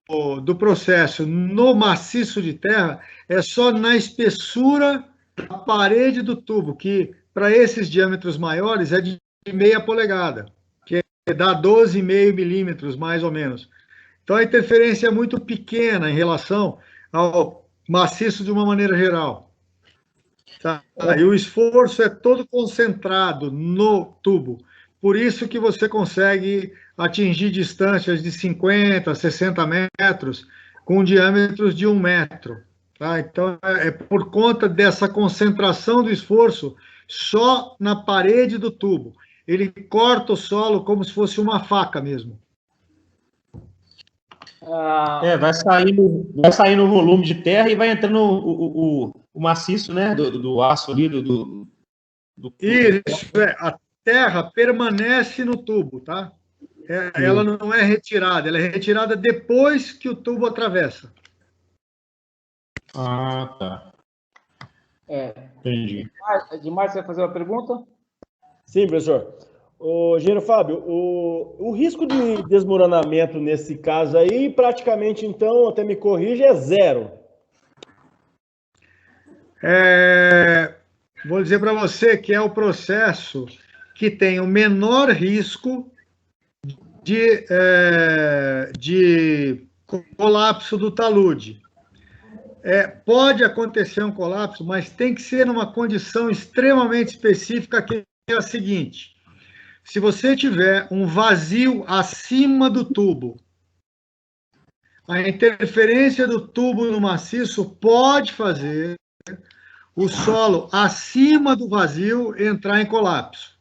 Speaker 2: processo no maciço de terra é só na espessura da parede do tubo, que para esses diâmetros maiores é de meia polegada, que dá 12,5 milímetros, mais ou menos. Então a interferência é muito pequena em relação ao maciço de uma maneira geral. Tá? E o esforço é todo concentrado no tubo. Por isso que você consegue atingir distâncias de 50, 60 metros com diâmetros de 1 metro. Tá? Então, é por conta dessa concentração do esforço só na parede do tubo. Ele corta o solo como se fosse uma faca mesmo.
Speaker 8: Vai saindo o volume de terra e vai entrando o maciço, né, do aço ali,
Speaker 2: Isso, a terra permanece no tubo, tá? Ela não é retirada, ela é retirada depois que o tubo atravessa.
Speaker 8: Ah, tá. Entendi.
Speaker 1: Edmar, você vai fazer uma pergunta?
Speaker 3: Sim, professor. Engenheiro Fábio, o risco de desmoronamento nesse caso aí, praticamente, então, até me corrija, é zero.
Speaker 2: Vou dizer para você que é o processo que tem o menor risco de colapso do talude. Pode acontecer um colapso, mas tem que ser numa condição extremamente específica, que é a seguinte: se você tiver um vazio acima do tubo, a interferência do tubo no maciço pode fazer o solo acima do vazio entrar em colapso.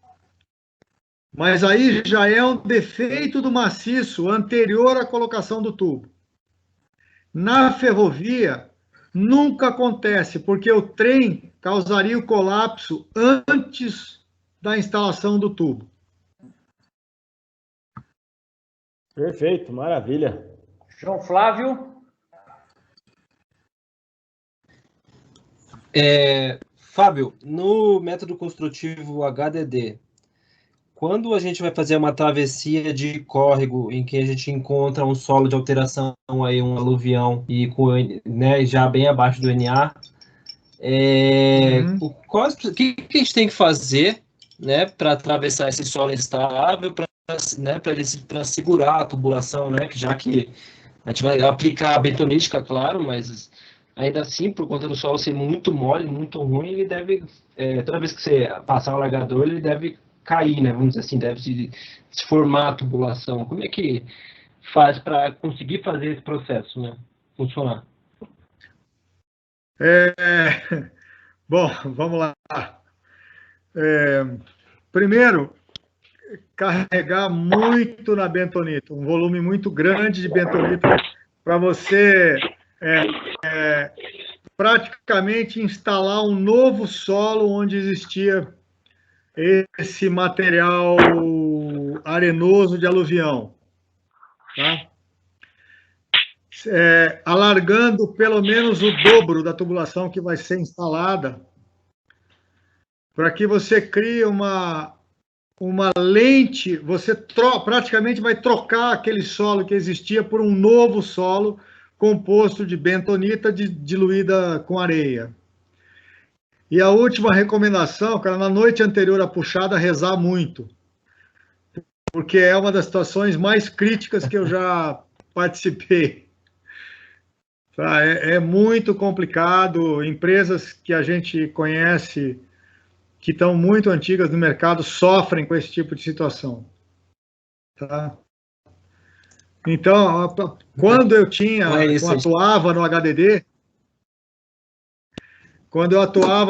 Speaker 2: Mas aí já é um defeito do maciço anterior à colocação do tubo. Na ferrovia, nunca acontece, porque o trem causaria o colapso antes da instalação do tubo.
Speaker 3: Perfeito, maravilha.
Speaker 1: João Flávio.
Speaker 10: Fábio, no método construtivo HDD, quando a gente vai fazer uma travessia de córrego em que a gente encontra um solo de alteração, aí, um aluvião, e né, já bem abaixo do NA, o que a gente tem que fazer, né, para atravessar esse solo instável, para segurar a tubulação, né, já que a gente vai aplicar a betonística, claro, mas ainda assim, por conta do solo ser muito mole, muito ruim, ele deve, toda vez que você passar o alargador, ele deve cair, né? Vamos dizer assim, deve se formar a tubulação. Como é que faz para conseguir fazer esse processo, né, funcionar?
Speaker 2: Bom, vamos lá. Primeiro, carregar muito na bentonita, um volume muito grande de bentonita para você praticamente instalar um novo solo onde existia esse material arenoso de aluvião, tá? Alargando pelo menos o dobro da tubulação que vai ser instalada, para que você crie uma lente, você praticamente vai trocar aquele solo que existia por um novo solo composto de bentonita diluída com areia. E a última recomendação, cara, na noite anterior à puxada, rezar muito. Porque é uma das situações mais críticas que eu já participei. Tá? É muito complicado. Empresas que a gente conhece, que estão muito antigas no mercado, sofrem com esse tipo de situação. Tá? Então, quando eu atuava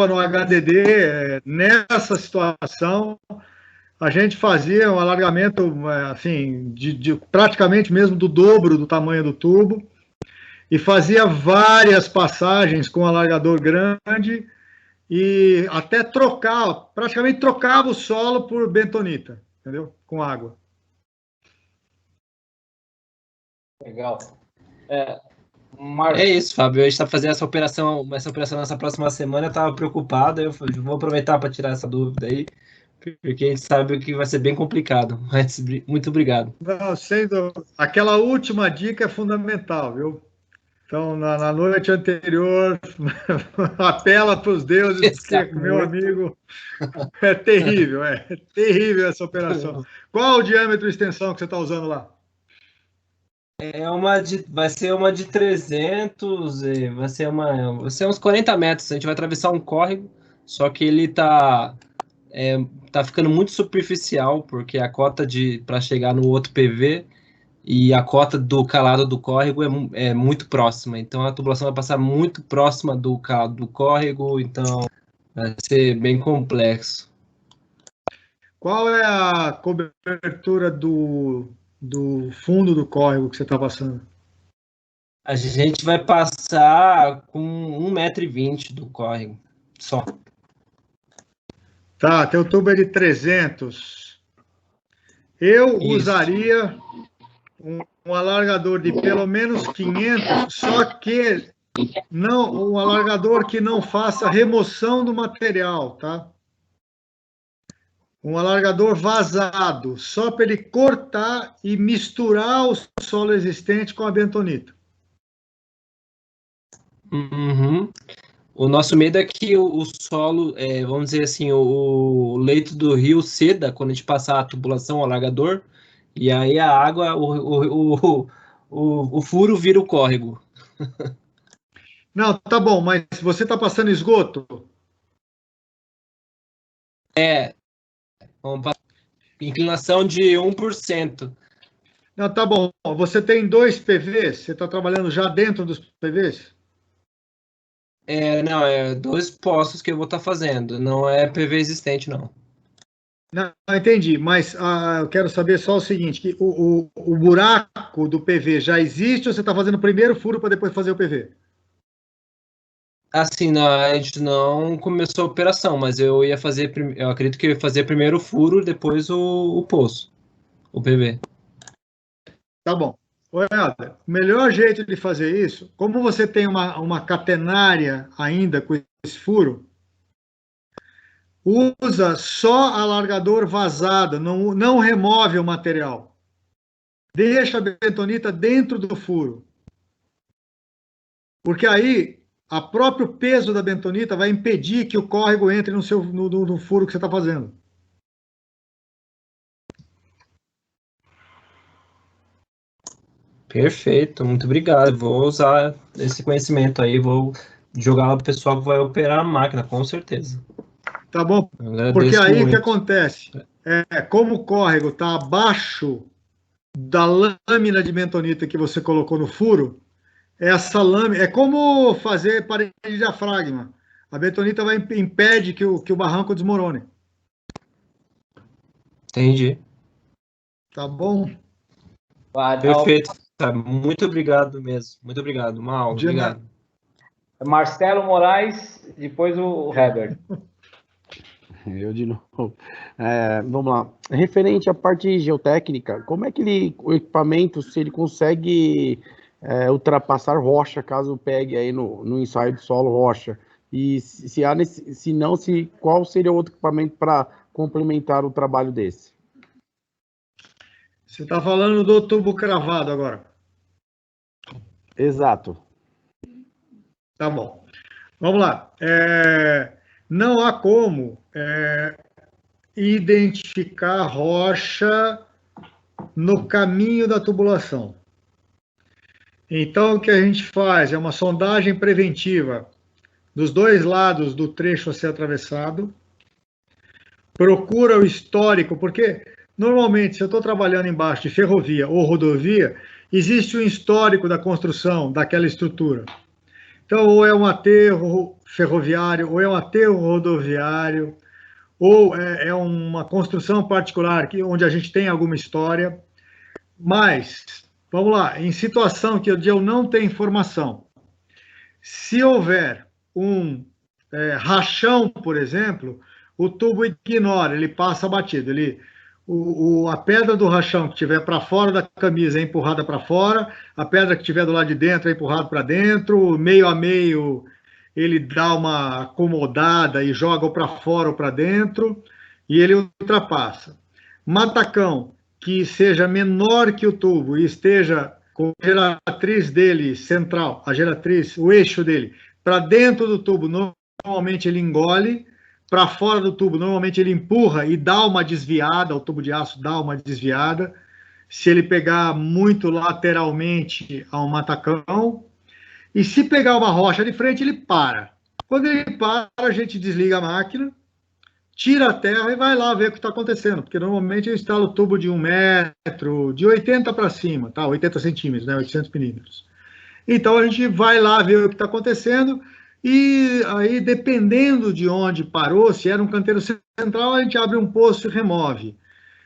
Speaker 2: no HDD, nessa situação, a gente fazia um alargamento assim, de praticamente mesmo do dobro do tamanho do tubo, e fazia várias passagens com alargador grande e até praticamente trocava o solo por bentonita, entendeu? Com água.
Speaker 1: Legal.
Speaker 10: É isso, Fábio. A gente está fazendo essa operação nessa próxima semana. Eu estava preocupado, eu vou aproveitar para tirar essa dúvida aí, porque a gente sabe que vai ser bem complicado. Mas muito obrigado.
Speaker 2: Não, sendo aquela última dica é fundamental, viu? Então, na noite anterior, apela para os deuses, porque, meu amigo, é terrível essa operação. Qual o diâmetro e extensão que você está usando lá?
Speaker 10: Vai ser uma de 300, vai ser uns 40 metros. A gente vai atravessar um córrego, só que ele tá ficando muito superficial, porque a cota para chegar no outro PV e a cota do calado do córrego é muito próxima. Então a tubulação vai passar muito próxima do calado do córrego, então vai ser bem complexo.
Speaker 2: Qual é a cobertura do fundo do córrego que você está passando?
Speaker 10: A gente vai passar com 1,20 m do córrego, só.
Speaker 2: Tá, teu tubo é de 300. Eu usaria um alargador de pelo menos 500, só que não, um alargador que não faça remoção do material, tá? Um alargador vazado, só para ele cortar e misturar o solo existente com a bentonita.
Speaker 10: Uhum. O nosso medo é que o solo, vamos dizer assim, o leito do rio ceda quando a gente passar a tubulação, o alargador, e aí a água, o furo vira o córrego.
Speaker 2: Não, tá bom, mas você está passando esgoto?
Speaker 10: Inclinação de 1%.
Speaker 2: Não, tá bom. Você tem 2 PVs? Você está trabalhando já dentro dos PVs?
Speaker 10: Não, 2 poços que eu vou estar fazendo, não é PV existente, não.
Speaker 2: Não, entendi, mas eu quero saber só o seguinte, que o buraco do PV já existe ou você está fazendo o primeiro furo para depois fazer o PV?
Speaker 10: Assim, a gente não começou a operação, mas eu acredito que eu ia fazer primeiro o furo, depois o poço, o PV.
Speaker 2: Tá bom. Olha, o melhor jeito de fazer isso, como você tem uma catenária ainda com esse furo, usa só alargador vazado, não remove o material. Deixa a bentonita dentro do furo. Porque aí, o próprio peso da bentonita vai impedir que o córrego entre no furo que você está fazendo.
Speaker 10: Perfeito, muito obrigado. Vou usar esse conhecimento aí, vou jogar lá para o pessoal que vai operar a máquina, com certeza.
Speaker 2: Tá bom? Porque aí o que acontece? Como o córrego está abaixo da lâmina de bentonita que você colocou no furo, essa lâmina é como fazer parede de diafragma. A bentonita impede que o barranco desmorone.
Speaker 10: Entendi.
Speaker 2: Tá bom?
Speaker 10: Perfeito. Tá, muito obrigado mesmo. Muito obrigado. Uma aula. Obrigado.
Speaker 1: Marcelo Moraes, depois o Herbert.
Speaker 7: Eu de novo. Vamos lá. Referente à parte geotécnica, como é que o equipamento, se ele consegue ultrapassar rocha, caso pegue aí no ensaio de solo rocha? E se não, qual seria outro equipamento para complementar o trabalho desse?
Speaker 2: Você está falando do tubo cravado agora?
Speaker 7: Exato.
Speaker 2: Tá bom. Vamos lá. não há como identificar rocha no caminho da tubulação. Então, o que a gente faz é uma sondagem preventiva dos dois lados do trecho a ser atravessado, procura o histórico, porque normalmente, se eu estou trabalhando embaixo de ferrovia ou rodovia, existe um histórico da construção daquela estrutura. Então, ou é um aterro ferroviário, ou é um aterro rodoviário, ou é uma construção particular onde a gente tem alguma história. Mas, vamos lá, em situação que eu não tenho informação, se houver um rachão, por exemplo, o tubo ignora, ele passa batido. A pedra do rachão que estiver para fora da camisa é empurrada para fora, a pedra que estiver do lado de dentro é empurrada para dentro, meio a meio ele dá uma acomodada e joga para fora ou para dentro, e ele ultrapassa. Matacão, que seja menor que o tubo e esteja com a geratriz dele central, a geratriz, o eixo dele, para dentro do tubo, normalmente ele engole, para fora do tubo, normalmente ele empurra e dá uma desviada, o tubo de aço dá uma desviada. Se ele pegar muito lateralmente a um matacão, e se pegar uma rocha de frente, ele para. Quando ele para, a gente desliga a máquina, tira a terra e vai lá ver o que está acontecendo, porque normalmente eu instalo o tubo de 1 metro, de 80 para cima, tá? 80 centímetros, né? 800 milímetros. Então a gente vai lá ver o que está acontecendo, e aí, dependendo de onde parou, se era um canteiro central, a gente abre um poço e remove.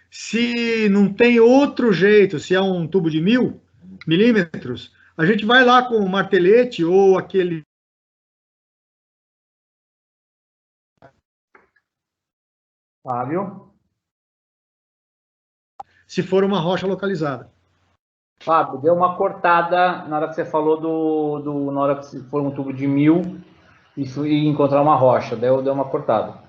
Speaker 2: Se não tem outro jeito, se é um tubo de 1000 milímetros, a gente vai lá com o martelete ou aquele...
Speaker 1: Fábio?
Speaker 2: Se for uma rocha localizada.
Speaker 1: Fábio, deu uma cortada na hora que você falou na hora que for um tubo de 1000 e encontrar uma rocha, deu uma cortada.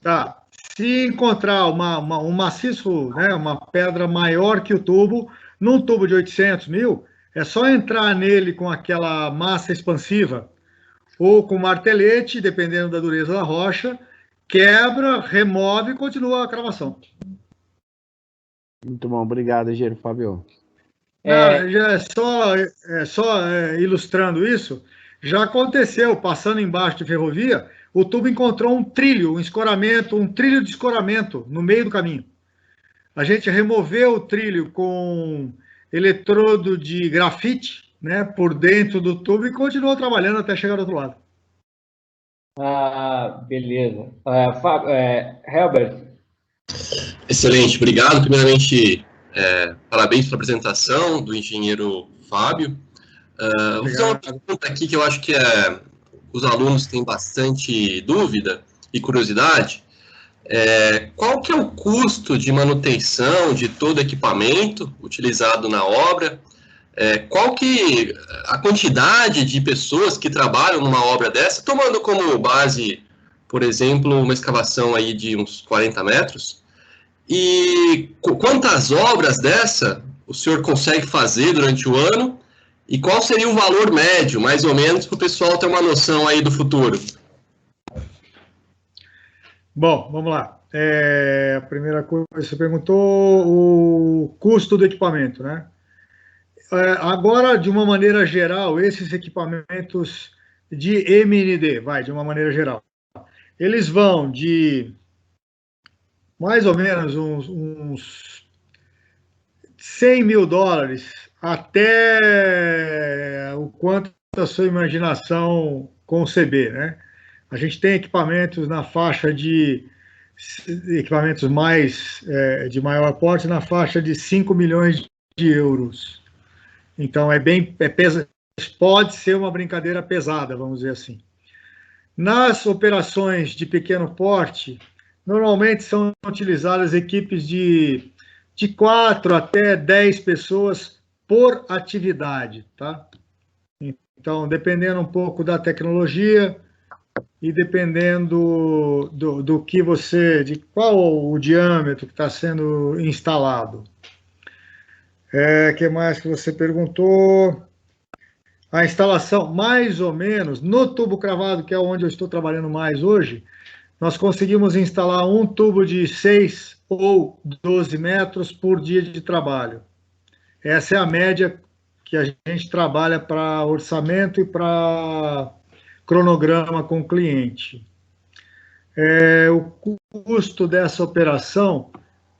Speaker 2: Tá. Se encontrar um maciço, né, uma pedra maior que o tubo, num tubo de 800 mil, é só entrar nele com aquela massa expansiva ou com martelete, dependendo da dureza da rocha, quebra, remove e continua a cravação.
Speaker 7: Muito bom, obrigado, engenheiro Fábio.
Speaker 2: Só ilustrando isso, já aconteceu, passando embaixo de ferrovia, o tubo encontrou um trilho, um escoramento, um trilho de escoramento no meio do caminho. A gente removeu o trilho com eletrodo de grafite, né, por dentro do tubo e continuou trabalhando até chegar do outro lado.
Speaker 1: Beleza. Herbert?
Speaker 12: Excelente, obrigado. Primeiramente, parabéns pela apresentação do engenheiro Fábio. Vou fazer uma pergunta aqui que eu acho que os alunos têm bastante dúvida e curiosidade. Qual que é o custo de manutenção de todo equipamento utilizado na obra? Qual que a quantidade de pessoas que trabalham numa obra dessa, tomando como base, por exemplo, uma escavação aí de uns 40 metros? E quantas obras dessa o senhor consegue fazer durante o ano? E qual seria o valor médio, mais ou menos, para o pessoal ter uma noção aí do futuro?
Speaker 2: Bom, vamos lá. A primeira coisa, você perguntou o custo do equipamento, né? Agora, de uma maneira geral, esses equipamentos de MND, de uma maneira geral, eles vão de mais ou menos uns $100 mil até o quanto a sua imaginação conceber, né? A gente tem equipamentos na faixa de equipamentos de maior porte na faixa de 5 milhões de euros. Então pode ser uma brincadeira pesada, vamos dizer assim. Nas operações de pequeno porte, normalmente são utilizadas equipes de 4 até 10 pessoas por atividade, tá? Então, dependendo um pouco da tecnologia e dependendo de qual o diâmetro que está sendo instalado. Que mais que você perguntou? A instalação, mais ou menos, no tubo cravado, que é onde eu estou trabalhando mais hoje, nós conseguimos instalar um tubo de 6 ou 12 metros por dia de trabalho. Essa é a média que a gente trabalha para orçamento e para cronograma com o cliente. O custo dessa operação,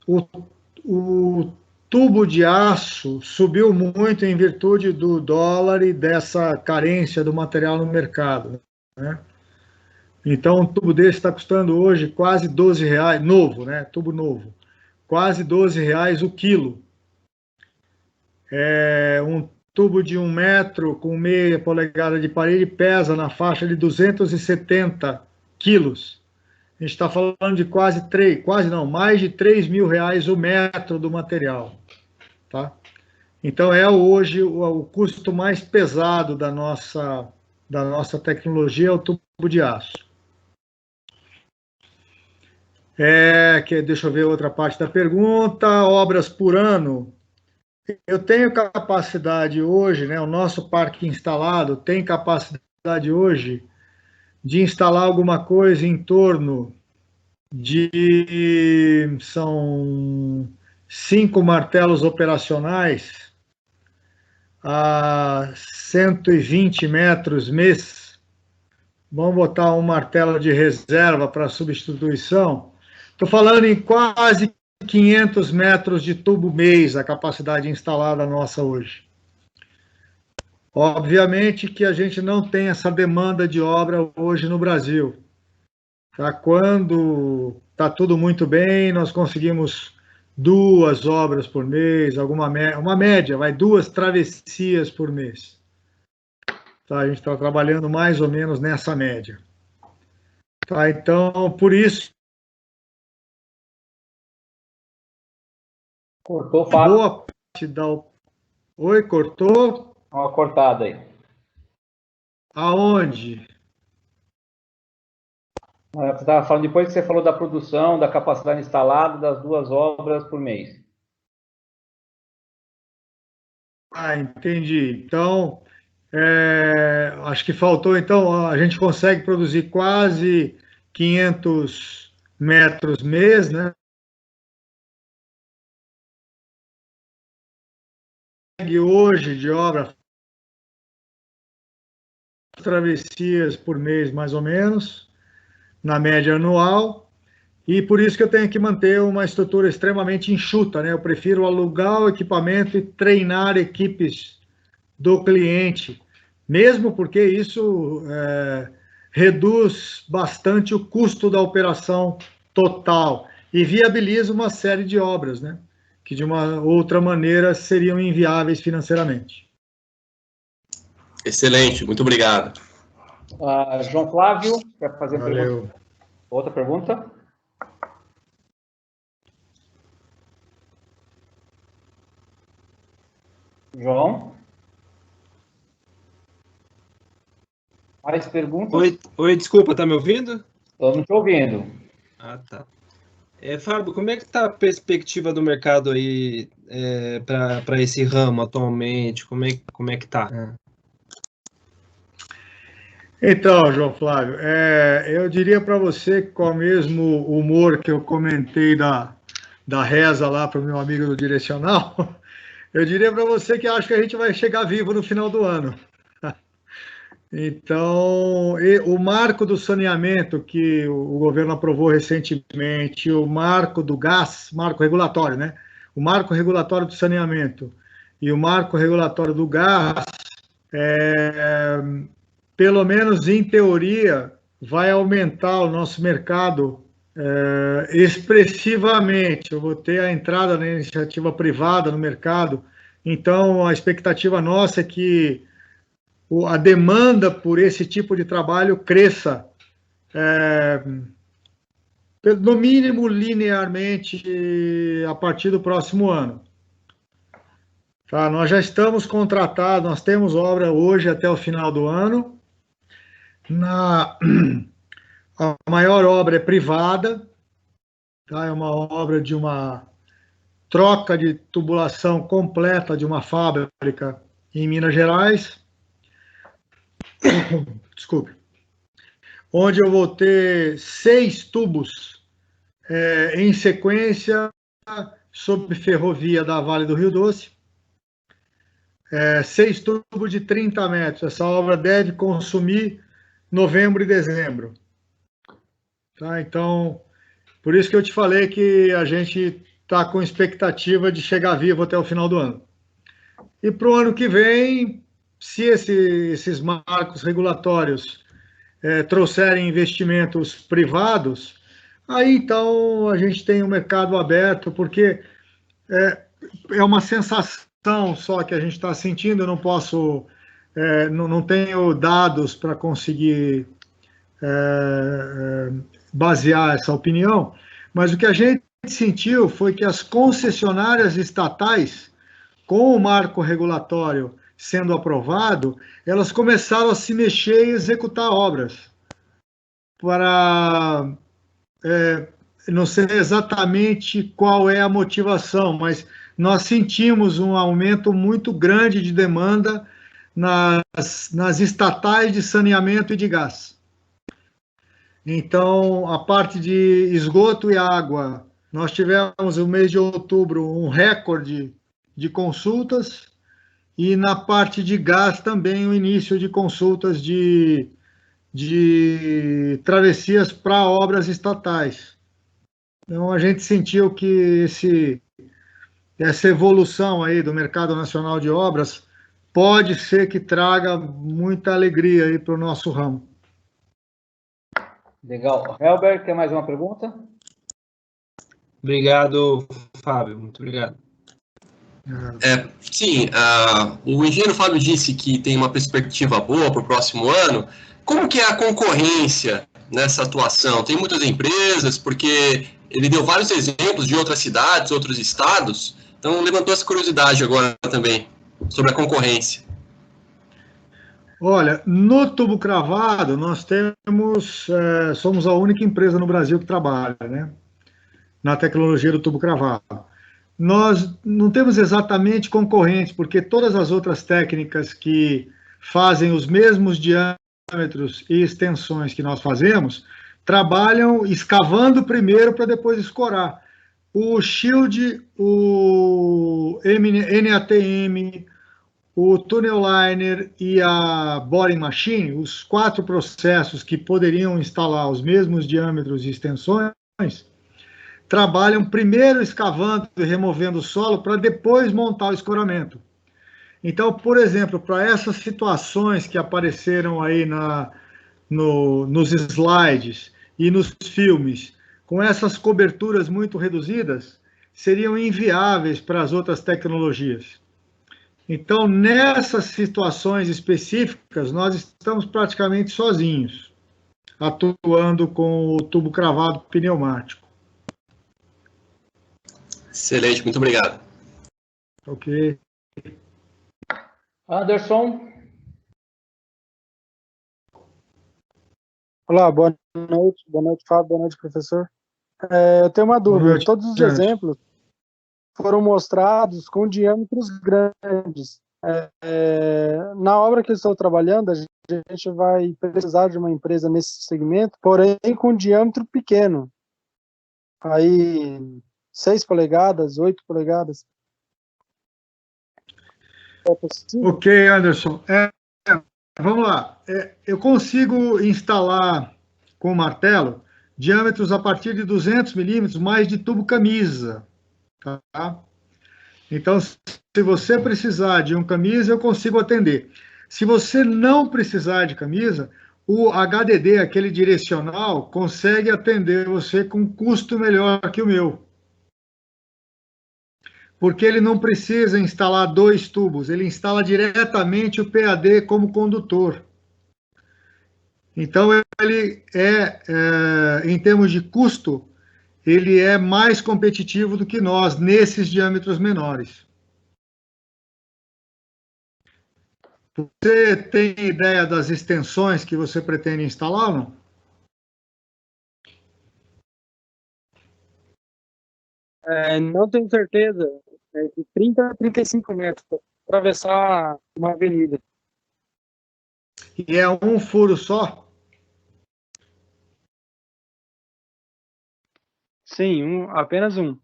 Speaker 2: o tubo de aço subiu muito em virtude do dólar e dessa carência do material no mercado, né? Então, um tubo desse está custando hoje quase R$12, novo, né? Tubo novo, quase R$12 o quilo. Um tubo de 1 metro com meia polegada de parede pesa na faixa de 270 quilos. A gente está falando de mais de R$3.000 o metro do material, tá? Então, hoje o custo mais pesado da nossa tecnologia é o tubo de aço. Deixa eu ver outra parte da pergunta. Obras por ano. Eu tenho capacidade hoje, né? O nosso parque instalado tem capacidade hoje de instalar alguma coisa em torno de... São 5 martelos operacionais a 120 metros mês. Vamos botar um martelo de reserva para substituição. Estou falando em quase 500 metros de tubo mês, a capacidade instalada nossa hoje. Obviamente que a gente não tem essa demanda de obra hoje no Brasil. Tá? Quando está tudo muito bem, nós conseguimos 2 obras por mês, uma média, 2 travessias por mês. Tá? A gente está trabalhando mais ou menos nessa média. Tá? Então, por isso...
Speaker 1: Cortou, Fábio.
Speaker 2: Boa parte da... Oi, cortou?
Speaker 1: Uma cortada aí.
Speaker 2: Aonde?
Speaker 1: Você estava falando, depois que você falou da produção, da capacidade instalada, das 2 obras por mês.
Speaker 2: Entendi. Então, acho que faltou, então, a gente consegue produzir quase 500 metros mês, né? Hoje de obra, travessias por mês, mais ou menos, na média anual, e por isso que eu tenho que manter uma estrutura extremamente enxuta, né? Eu prefiro alugar o equipamento e treinar equipes do cliente, mesmo porque isso reduz bastante o custo da operação total e viabiliza uma série de obras, né? Que de uma outra maneira seriam inviáveis financeiramente.
Speaker 12: Excelente, muito obrigado.
Speaker 1: João Flávio, quer fazer
Speaker 2: Valeu.
Speaker 1: Outra pergunta? João? Mais perguntas?
Speaker 10: Oi, desculpa, tá me ouvindo?
Speaker 1: Estamos te ouvindo.
Speaker 10: Ah, tá. Fábio, como é que está a perspectiva do mercado aí para esse ramo atualmente? Como é que está?
Speaker 2: Então, João Flávio, eu diria para você, com o mesmo humor que eu comentei da reza lá para o meu amigo do Direcional, eu diria para você que acho que a gente vai chegar vivo no final do ano. Então, o marco do saneamento que o governo aprovou recentemente, o marco do gás, marco regulatório, né? O marco regulatório do saneamento e o marco regulatório do gás, pelo menos em teoria, vai aumentar o nosso mercado expressivamente. Eu vou ter a entrada da iniciativa privada no mercado, então a expectativa nossa é que a demanda por esse tipo de trabalho cresça, no mínimo linearmente, a partir do próximo ano. Tá? Nós já estamos contratados, nós temos obra hoje até o final do ano. A maior obra é privada, tá? É uma obra de uma troca de tubulação completa de uma fábrica em Minas Gerais. Desculpe. onde eu vou ter 6 tubos em sequência sobre ferrovia da Vale do Rio Doce. 6 tubos de 30 metros. Essa obra deve consumir novembro e dezembro. Tá? Então, por isso que eu te falei que a gente está com expectativa de chegar vivo até o final do ano. E para o ano que vem, se esses marcos regulatórios trouxerem investimentos privados, aí então a gente tem um mercado aberto, porque é uma sensação só que a gente está sentindo. Eu não posso, não tenho dados para conseguir basear essa opinião, mas o que a gente sentiu foi que as concessionárias estatais, com o marco regulatório sendo aprovado, elas começaram a se mexer e executar obras para... não sei exatamente qual é a motivação, mas nós sentimos um aumento muito grande de demanda nas estatais de saneamento e de gás. Então, a parte de esgoto e água, nós tivemos no mês de outubro um recorde de consultas, e na parte de gás também o início de consultas de travessias para obras estatais. Então, a gente sentiu que essa evolução aí do mercado nacional de obras pode ser que traga muita alegria aí para o nosso ramo.
Speaker 1: Legal. Helber, quer mais uma pergunta?
Speaker 10: Obrigado, Fábio. Muito obrigado.
Speaker 12: Sim, o engenheiro Fábio disse que tem uma perspectiva boa para o próximo ano. Como que é a concorrência nessa atuação? Tem muitas empresas, porque ele deu vários exemplos de outras cidades, outros estados, então levantou essa curiosidade agora também sobre a concorrência.
Speaker 2: Olha, no tubo cravado, nós somos a única empresa no Brasil que trabalha, né, na tecnologia do tubo cravado. Nós não temos exatamente concorrentes, porque todas as outras técnicas que fazem os mesmos diâmetros e extensões que nós fazemos, trabalham escavando primeiro para depois escorar. O Shield, o NATM, o Tunnel Liner e a Boring Machine, os 4 processos que poderiam instalar os mesmos diâmetros e extensões, trabalham primeiro escavando e removendo o solo para depois montar o escoramento. Então, por exemplo, para essas situações que apareceram aí nos slides e nos filmes, com essas coberturas muito reduzidas, seriam inviáveis para as outras tecnologias. Então, nessas situações específicas, nós estamos praticamente sozinhos, atuando com o tubo cravado pneumático.
Speaker 12: Excelente, muito obrigado.
Speaker 2: Ok.
Speaker 1: Anderson.
Speaker 11: Olá, boa noite, Fábio, boa noite, professor. Eu tenho uma dúvida.
Speaker 2: Noite,
Speaker 11: todos os exemplos foram mostrados com diâmetros grandes. Na obra que eu estou trabalhando, a gente vai precisar de uma empresa nesse segmento, porém com diâmetro pequeno. Aí, 6 polegadas, 8 polegadas. É possível?
Speaker 2: Ok, Anderson. Vamos lá. Eu consigo instalar com martelo diâmetros a partir de 200 milímetros, mais de tubo camisa. Tá? Então, se você precisar de um camisa, eu consigo atender. Se você não precisar de camisa, o HDD, aquele direcional, consegue atender você com um custo melhor que o meu. Porque ele não precisa instalar 2 tubos, ele instala diretamente o PAD como condutor. Então, ele em termos de custo, ele é mais competitivo do que nós nesses diâmetros menores. Você tem ideia das extensões que você pretende instalar ou não?
Speaker 11: Não tenho certeza. De 30 a 35 metros para atravessar uma avenida.
Speaker 2: E é um furo só?
Speaker 11: Sim, apenas um.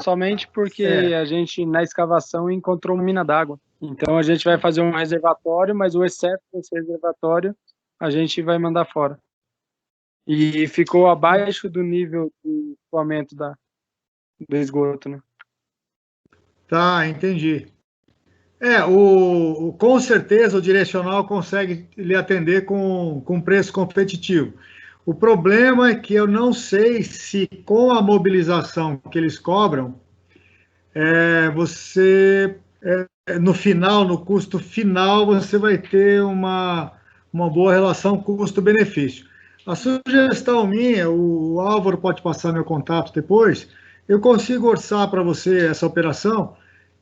Speaker 11: Somente porque a gente, na escavação, encontrou uma mina d'água. Então, a gente vai fazer um reservatório, mas o excesso desse reservatório, a gente vai mandar fora. E ficou abaixo do nível de escoamento do esgoto, né?
Speaker 2: Tá, entendi. Com certeza o direcional consegue lhe atender com preço competitivo. O problema é que eu não sei se com a mobilização que eles cobram, no final, no custo final, você vai ter uma boa relação custo-benefício. A sugestão minha, o Álvaro pode passar meu contato depois, eu consigo orçar para você essa operação,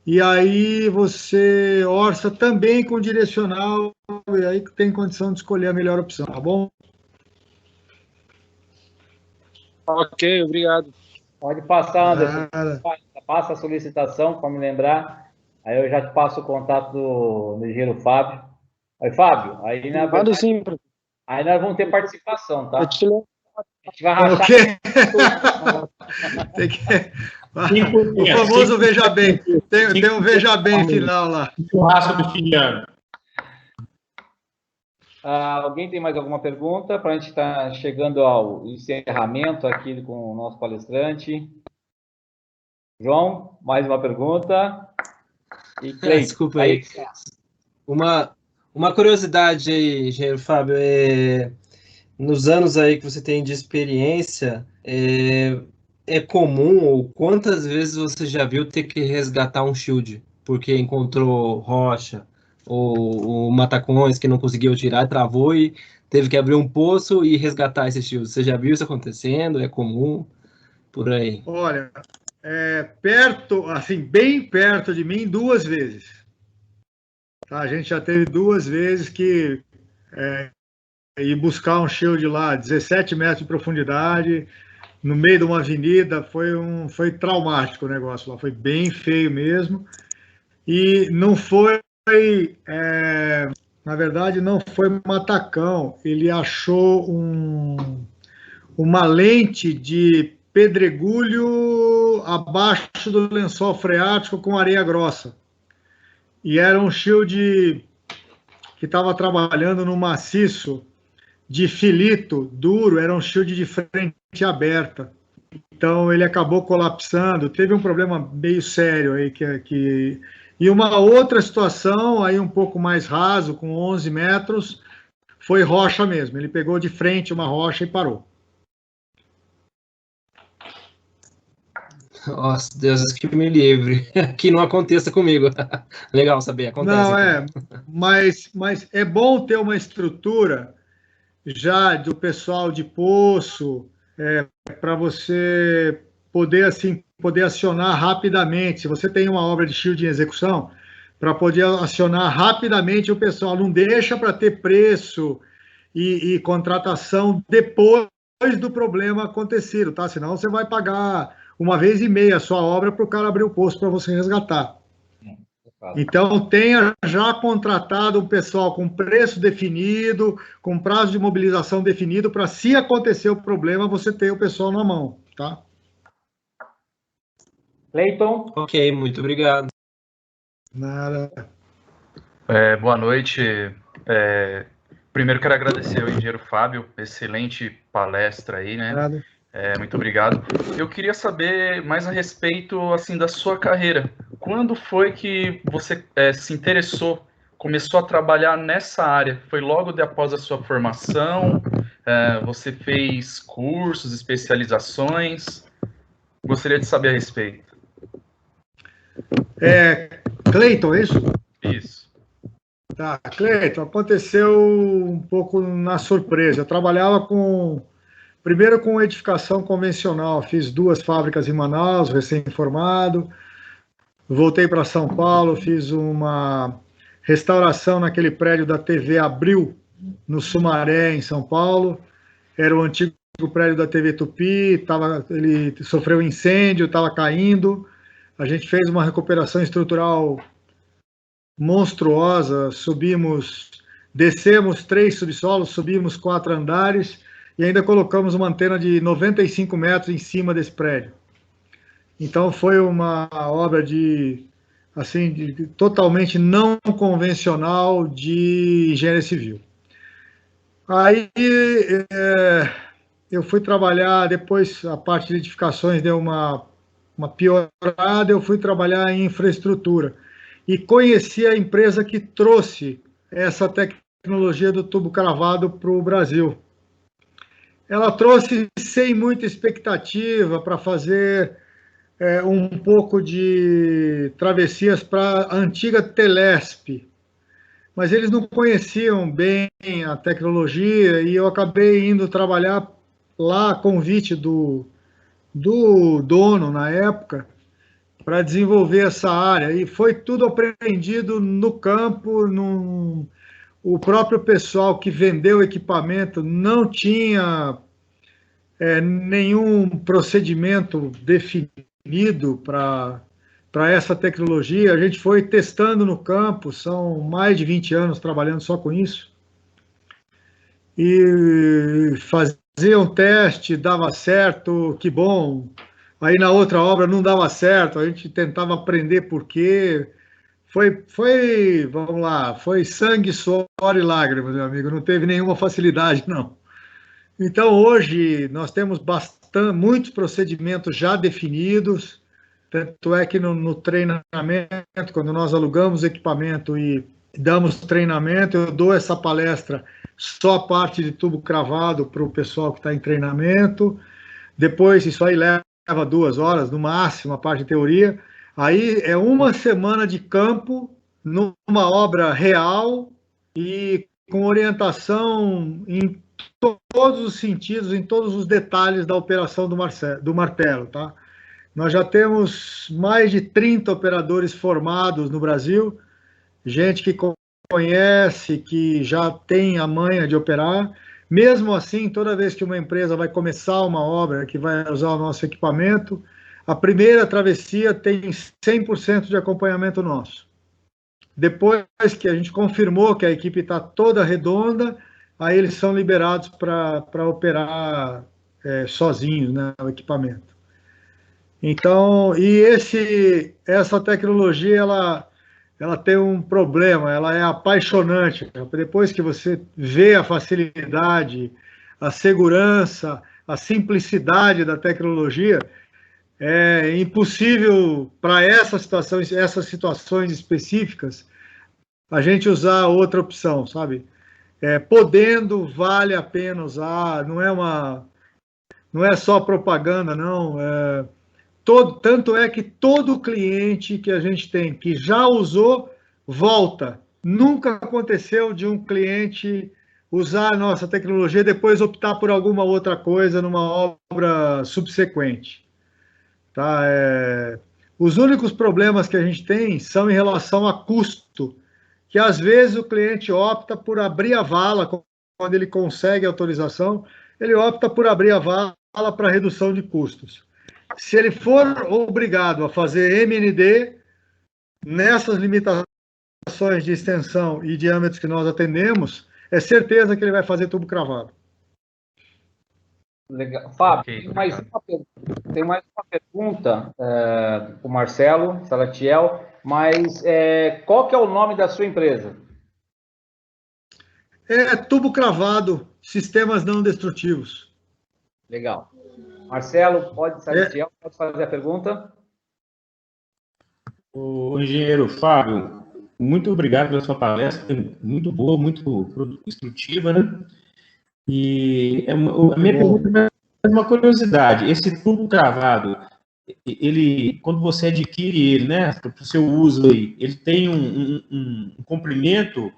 Speaker 2: e aí você orça também com direcional, e aí tem condição de escolher a melhor opção, tá bom?
Speaker 11: Ok, obrigado.
Speaker 1: Pode passar, Anderson. Passa a solicitação, para me lembrar. Aí eu já te passo o contato do engenheiro Fábio. Aí, Fábio, aí na verdade,
Speaker 11: sim.
Speaker 1: Aí nós vamos ter participação, tá?
Speaker 11: A gente
Speaker 1: vai rachar.
Speaker 2: Tem que... O famoso veja bem. Tem um veja bem final lá.
Speaker 8: Churrasco do fim de ano.
Speaker 1: Alguém tem mais alguma pergunta? Para a gente estar chegando ao encerramento aqui com o nosso palestrante. João, mais uma pergunta. E Cleiton,
Speaker 10: desculpa aí. Uma curiosidade aí, engenheiro Fábio, nos anos aí que você tem de experiência, é comum, ou quantas vezes você já viu ter que resgatar um shield, porque encontrou rocha, ou matacões que não conseguiu tirar, travou e teve que abrir um poço e resgatar esse shield? Você já viu isso acontecendo? É comum por aí?
Speaker 2: Olha, perto, assim, bem perto de mim, 2 vezes. Tá, a gente já teve 2 vezes que ir buscar um shield lá, 17 metros de profundidade, no meio de uma avenida, foi traumático o negócio lá, foi bem feio mesmo. E não foi, na verdade, não foi matacão, ele achou uma lente de pedregulho abaixo do lençol freático com areia grossa. E era um shield que estava trabalhando no maciço de filito duro, era um shield de frente aberta. Então ele acabou colapsando, teve um problema meio sério aí E uma outra situação, aí um pouco mais raso, com 11 metros, foi rocha mesmo. Ele pegou de frente uma rocha e parou.
Speaker 10: Nossa, Deus que me livre. Que não aconteça comigo. Legal saber, acontece.
Speaker 2: Não, mas é bom ter uma estrutura já do pessoal de poço, para você poder acionar rapidamente. Se você tem uma obra de shield em execução, para poder acionar rapidamente o pessoal. Não deixa para ter preço e contratação depois do problema acontecido, tá? Senão você vai pagar 1,5 a sua obra para o cara abrir o poço para você resgatar. Então, tenha já contratado um pessoal com preço definido, com prazo de mobilização definido, para, se acontecer o problema, você ter o pessoal na mão, tá?
Speaker 1: Cleiton?
Speaker 10: Ok, muito obrigado.
Speaker 2: Nada.
Speaker 6: Boa noite. Primeiro quero agradecer ao engenheiro Fábio, excelente palestra aí, né?
Speaker 2: Nada.
Speaker 6: Muito obrigado. Eu queria saber mais a respeito, assim, da sua carreira. Quando foi que você se interessou, começou a trabalhar nessa área? Foi logo após a sua formação? Você fez cursos, especializações? Gostaria de saber a respeito.
Speaker 2: Cleiton, é isso?
Speaker 6: Isso.
Speaker 2: Tá, Cleiton, aconteceu um pouco na surpresa. Eu trabalhava primeiro com edificação convencional, fiz 2 fábricas em Manaus, recém-formado, voltei para São Paulo, fiz uma restauração naquele prédio da TV Abril, no Sumaré, em São Paulo. Era o antigo prédio da TV Tupi, ele sofreu incêndio, estava caindo. A gente fez uma recuperação estrutural monstruosa, descemos 3 subsolos, subimos 4 andares, e ainda colocamos uma antena de 95 metros em cima desse prédio. Então foi uma obra totalmente não convencional de engenharia civil. Aí eu fui trabalhar, depois a parte de edificações deu uma piorada, eu fui trabalhar em infraestrutura. E conheci a empresa que trouxe essa tecnologia do tubo cravado para o Brasil. Ela trouxe sem muita expectativa para fazer um pouco de travessias para a antiga Telesp, mas eles não conheciam bem a tecnologia e eu acabei indo trabalhar lá a convite do dono na época para desenvolver essa área, e foi tudo aprendido no campo. O próprio pessoal que vendeu o equipamento não tinha nenhum procedimento definido para essa tecnologia. A gente foi testando no campo, são mais de 20 anos trabalhando só com isso, e fazia um teste, dava certo, que bom. Aí na outra obra não dava certo, a gente tentava aprender por quê. Vamos lá, foi sangue, suor e lágrimas, meu amigo, não teve nenhuma facilidade, não. Então hoje nós temos muitos procedimentos já definidos, tanto é que no treinamento, quando nós alugamos equipamento e damos treinamento, eu dou essa palestra só a parte de tubo cravado para o pessoal que está em treinamento. Depois isso aí leva 2 horas, no máximo, a parte de teoria. Aí é uma semana de campo, numa obra real e com orientação em todos os sentidos, em todos os detalhes da operação do martelo, tá? Nós já temos mais de 30 operadores formados no Brasil, gente que conhece, que já tem a manha de operar. Mesmo assim, toda vez que uma empresa vai começar uma obra que vai usar o nosso equipamento, a primeira travessia tem 100% de acompanhamento nosso. Depois que a gente confirmou que a equipe está toda redonda, aí eles são liberados para operar sozinhos, né, o equipamento. Então, essa tecnologia, ela tem um problema, ela é apaixonante. Depois que você vê a facilidade, a segurança, a simplicidade da tecnologia, é impossível para essas situações específicas a gente usar outra opção, sabe? Podendo, vale a pena usar, não é só propaganda, não. Tanto é que todo cliente que a gente tem que já usou, volta. Nunca aconteceu de um cliente usar a nossa tecnologia e depois optar por alguma outra coisa numa obra subsequente. Tá? Os únicos problemas que a gente tem são em relação a custo, que às vezes o cliente opta por abrir a vala, quando ele consegue autorização, ele opta por abrir a vala para redução de custos. Se ele for obrigado a fazer MND, nessas limitações de extensão e diâmetros que nós atendemos, é certeza que ele vai fazer tubo cravado.
Speaker 1: Legal. Fábio, tem mais uma pergunta para o Marcelo Salatiel, mas qual que é o nome da sua empresa?
Speaker 2: Tubo Cravado, Sistemas Não Destrutivos.
Speaker 1: Legal. Marcelo, pode fazer a pergunta?
Speaker 8: O engenheiro Fábio, muito obrigado pela sua palestra, muito boa, muito instrutiva, né? E a minha pergunta é uma curiosidade. Esse tubo cravado, quando você adquire ele, né, para o seu uso aí, ele tem um comprimento,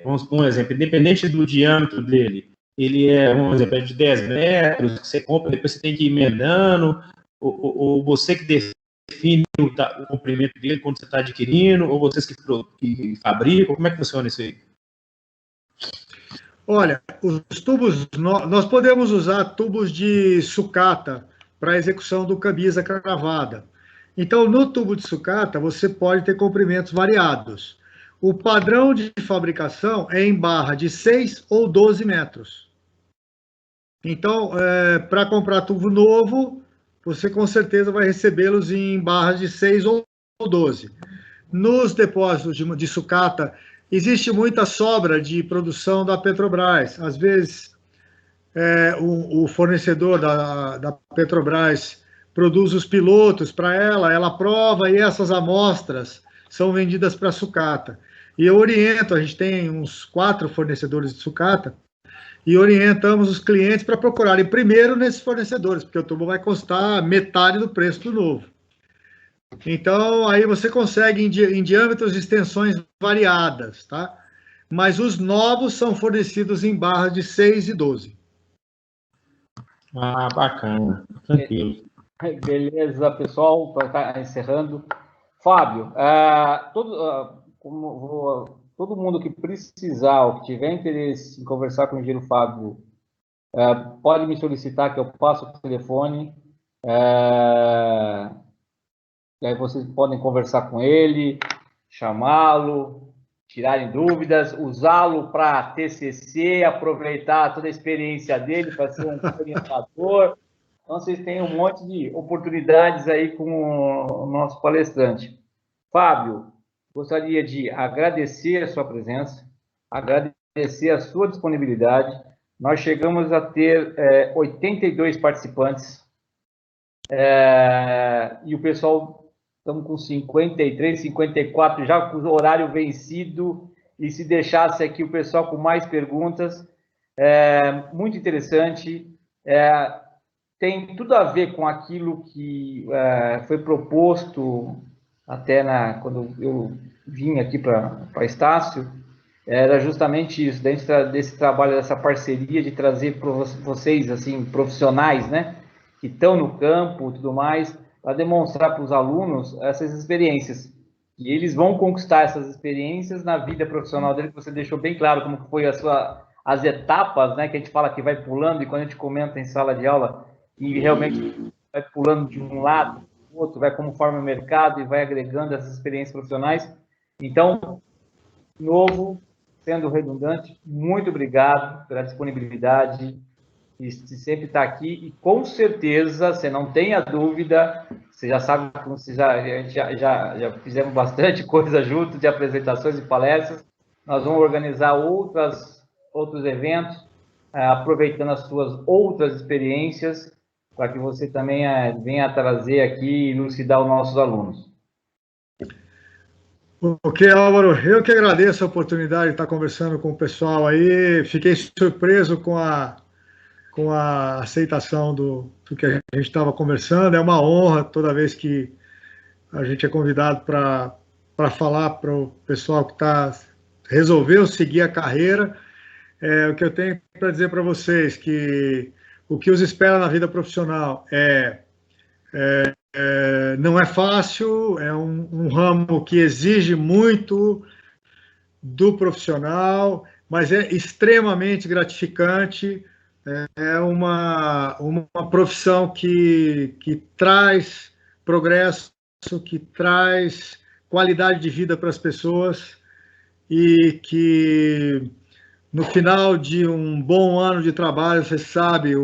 Speaker 8: vamos por um exemplo, independente do diâmetro dele, ele um exemplo, de 10 metros, que você compra, depois você tem que ir emendando, ou você que define o comprimento dele quando você está adquirindo, ou vocês que fabricam, como é que funciona isso aí?
Speaker 2: Olha, os tubos, nós podemos usar tubos de sucata para execução do camisa cravada. Então, no tubo de sucata, você pode ter comprimentos variados. O padrão de fabricação é em barra de 6 ou 12 metros. Então, para comprar tubo novo, você com certeza vai recebê-los em barras de 6 ou 12. Nos depósitos de sucata, existe muita sobra de produção da Petrobras. Às vezes, o fornecedor da Petrobras produz os pilotos para ela prova e essas amostras são vendidas para sucata. E eu oriento, a gente tem uns 4 fornecedores de sucata, e orientamos os clientes para procurarem primeiro nesses fornecedores, porque o tubo vai custar metade do preço do novo. Então, aí você consegue em diâmetros e extensões variadas, tá? Mas os novos são fornecidos em barras de 6 e 12.
Speaker 8: Ah, bacana. Tranquilo.
Speaker 1: Beleza, pessoal, para estar encerrando. Fábio, todo mundo que precisar ou que tiver interesse em conversar com o engenheiro Fábio, pode me solicitar que eu passo o telefone. E aí vocês podem conversar com ele, chamá-lo, tirarem dúvidas, usá-lo para TCC, aproveitar toda a experiência dele para ser um orientador. Então, vocês têm um monte de oportunidades aí com o nosso palestrante. Fábio, gostaria de agradecer a sua presença, agradecer a sua disponibilidade. Nós chegamos a ter 82 participantes e o pessoal, estamos com 53, 54, já com o horário vencido, e se deixasse aqui o pessoal com mais perguntas, muito interessante, tem tudo a ver com aquilo que foi proposto até quando eu vim aqui para Estácio, era justamente isso, dentro desse trabalho, dessa parceria de trazer para vocês, assim, profissionais, né, que estão no campo e tudo mais, para demonstrar para os alunos essas experiências. E eles vão conquistar essas experiências na vida profissional dele, que você deixou bem claro como foi as etapas, né, que a gente fala que vai pulando, e quando a gente comenta em sala de aula, e realmente vai pulando de um lado para o outro, vai conforme o mercado e vai agregando essas experiências profissionais. Então, de novo, sendo redundante, muito obrigado pela disponibilidade e sempre estar aqui, e com certeza, você não tenha dúvida, você já sabe, já fizemos bastante coisa junto de apresentações e palestras, nós vamos organizar outros eventos, aproveitando as suas outras experiências, para que você também venha trazer aqui e elucidar os nossos alunos.
Speaker 2: Ok, Álvaro, eu que agradeço a oportunidade de estar conversando com o pessoal aí, fiquei surpreso com a aceitação do que a gente estava conversando, é uma honra toda vez que a gente é convidado para falar para o pessoal que resolveu seguir a carreira. O que eu tenho para dizer para vocês que o que os espera na vida profissional não é fácil, é um ramo que exige muito do profissional, mas é extremamente gratificante, é uma profissão que traz progresso, que traz qualidade de vida para as pessoas e que no final de um bom ano de trabalho, você sabe,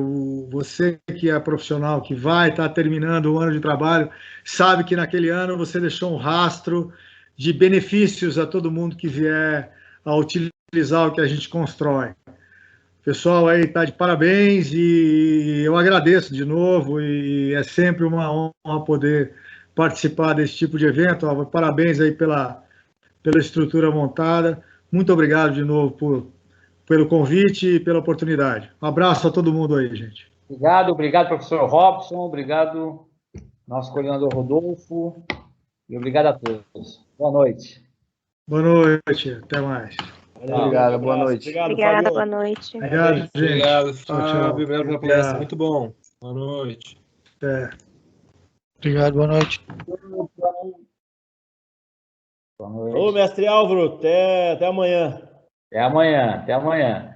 Speaker 2: você que é profissional, que vai estar terminando o ano de trabalho, sabe que naquele ano você deixou um rastro de benefícios a todo mundo que vier a utilizar o que a gente constrói. O pessoal aí está de parabéns e eu agradeço de novo, e é sempre uma honra poder participar desse tipo de evento. Parabéns aí pela estrutura montada. Muito obrigado de novo pelo convite e pela oportunidade. Um abraço a todo mundo aí, gente.
Speaker 1: Obrigado, professor Robson, obrigado, nosso coordenador Rodolfo, e obrigado a todos. Boa noite.
Speaker 2: Boa noite, até mais.
Speaker 7: Obrigado, boa noite.
Speaker 13: Obrigada, boa noite.
Speaker 2: Obrigado, gente.
Speaker 10: Obrigado,
Speaker 2: Tchau,
Speaker 10: Fábio. Obrigado pela palestra, muito bom. Boa noite.
Speaker 11: Obrigado, boa noite.
Speaker 3: Ô, mestre Álvaro, até amanhã.
Speaker 1: Até amanhã.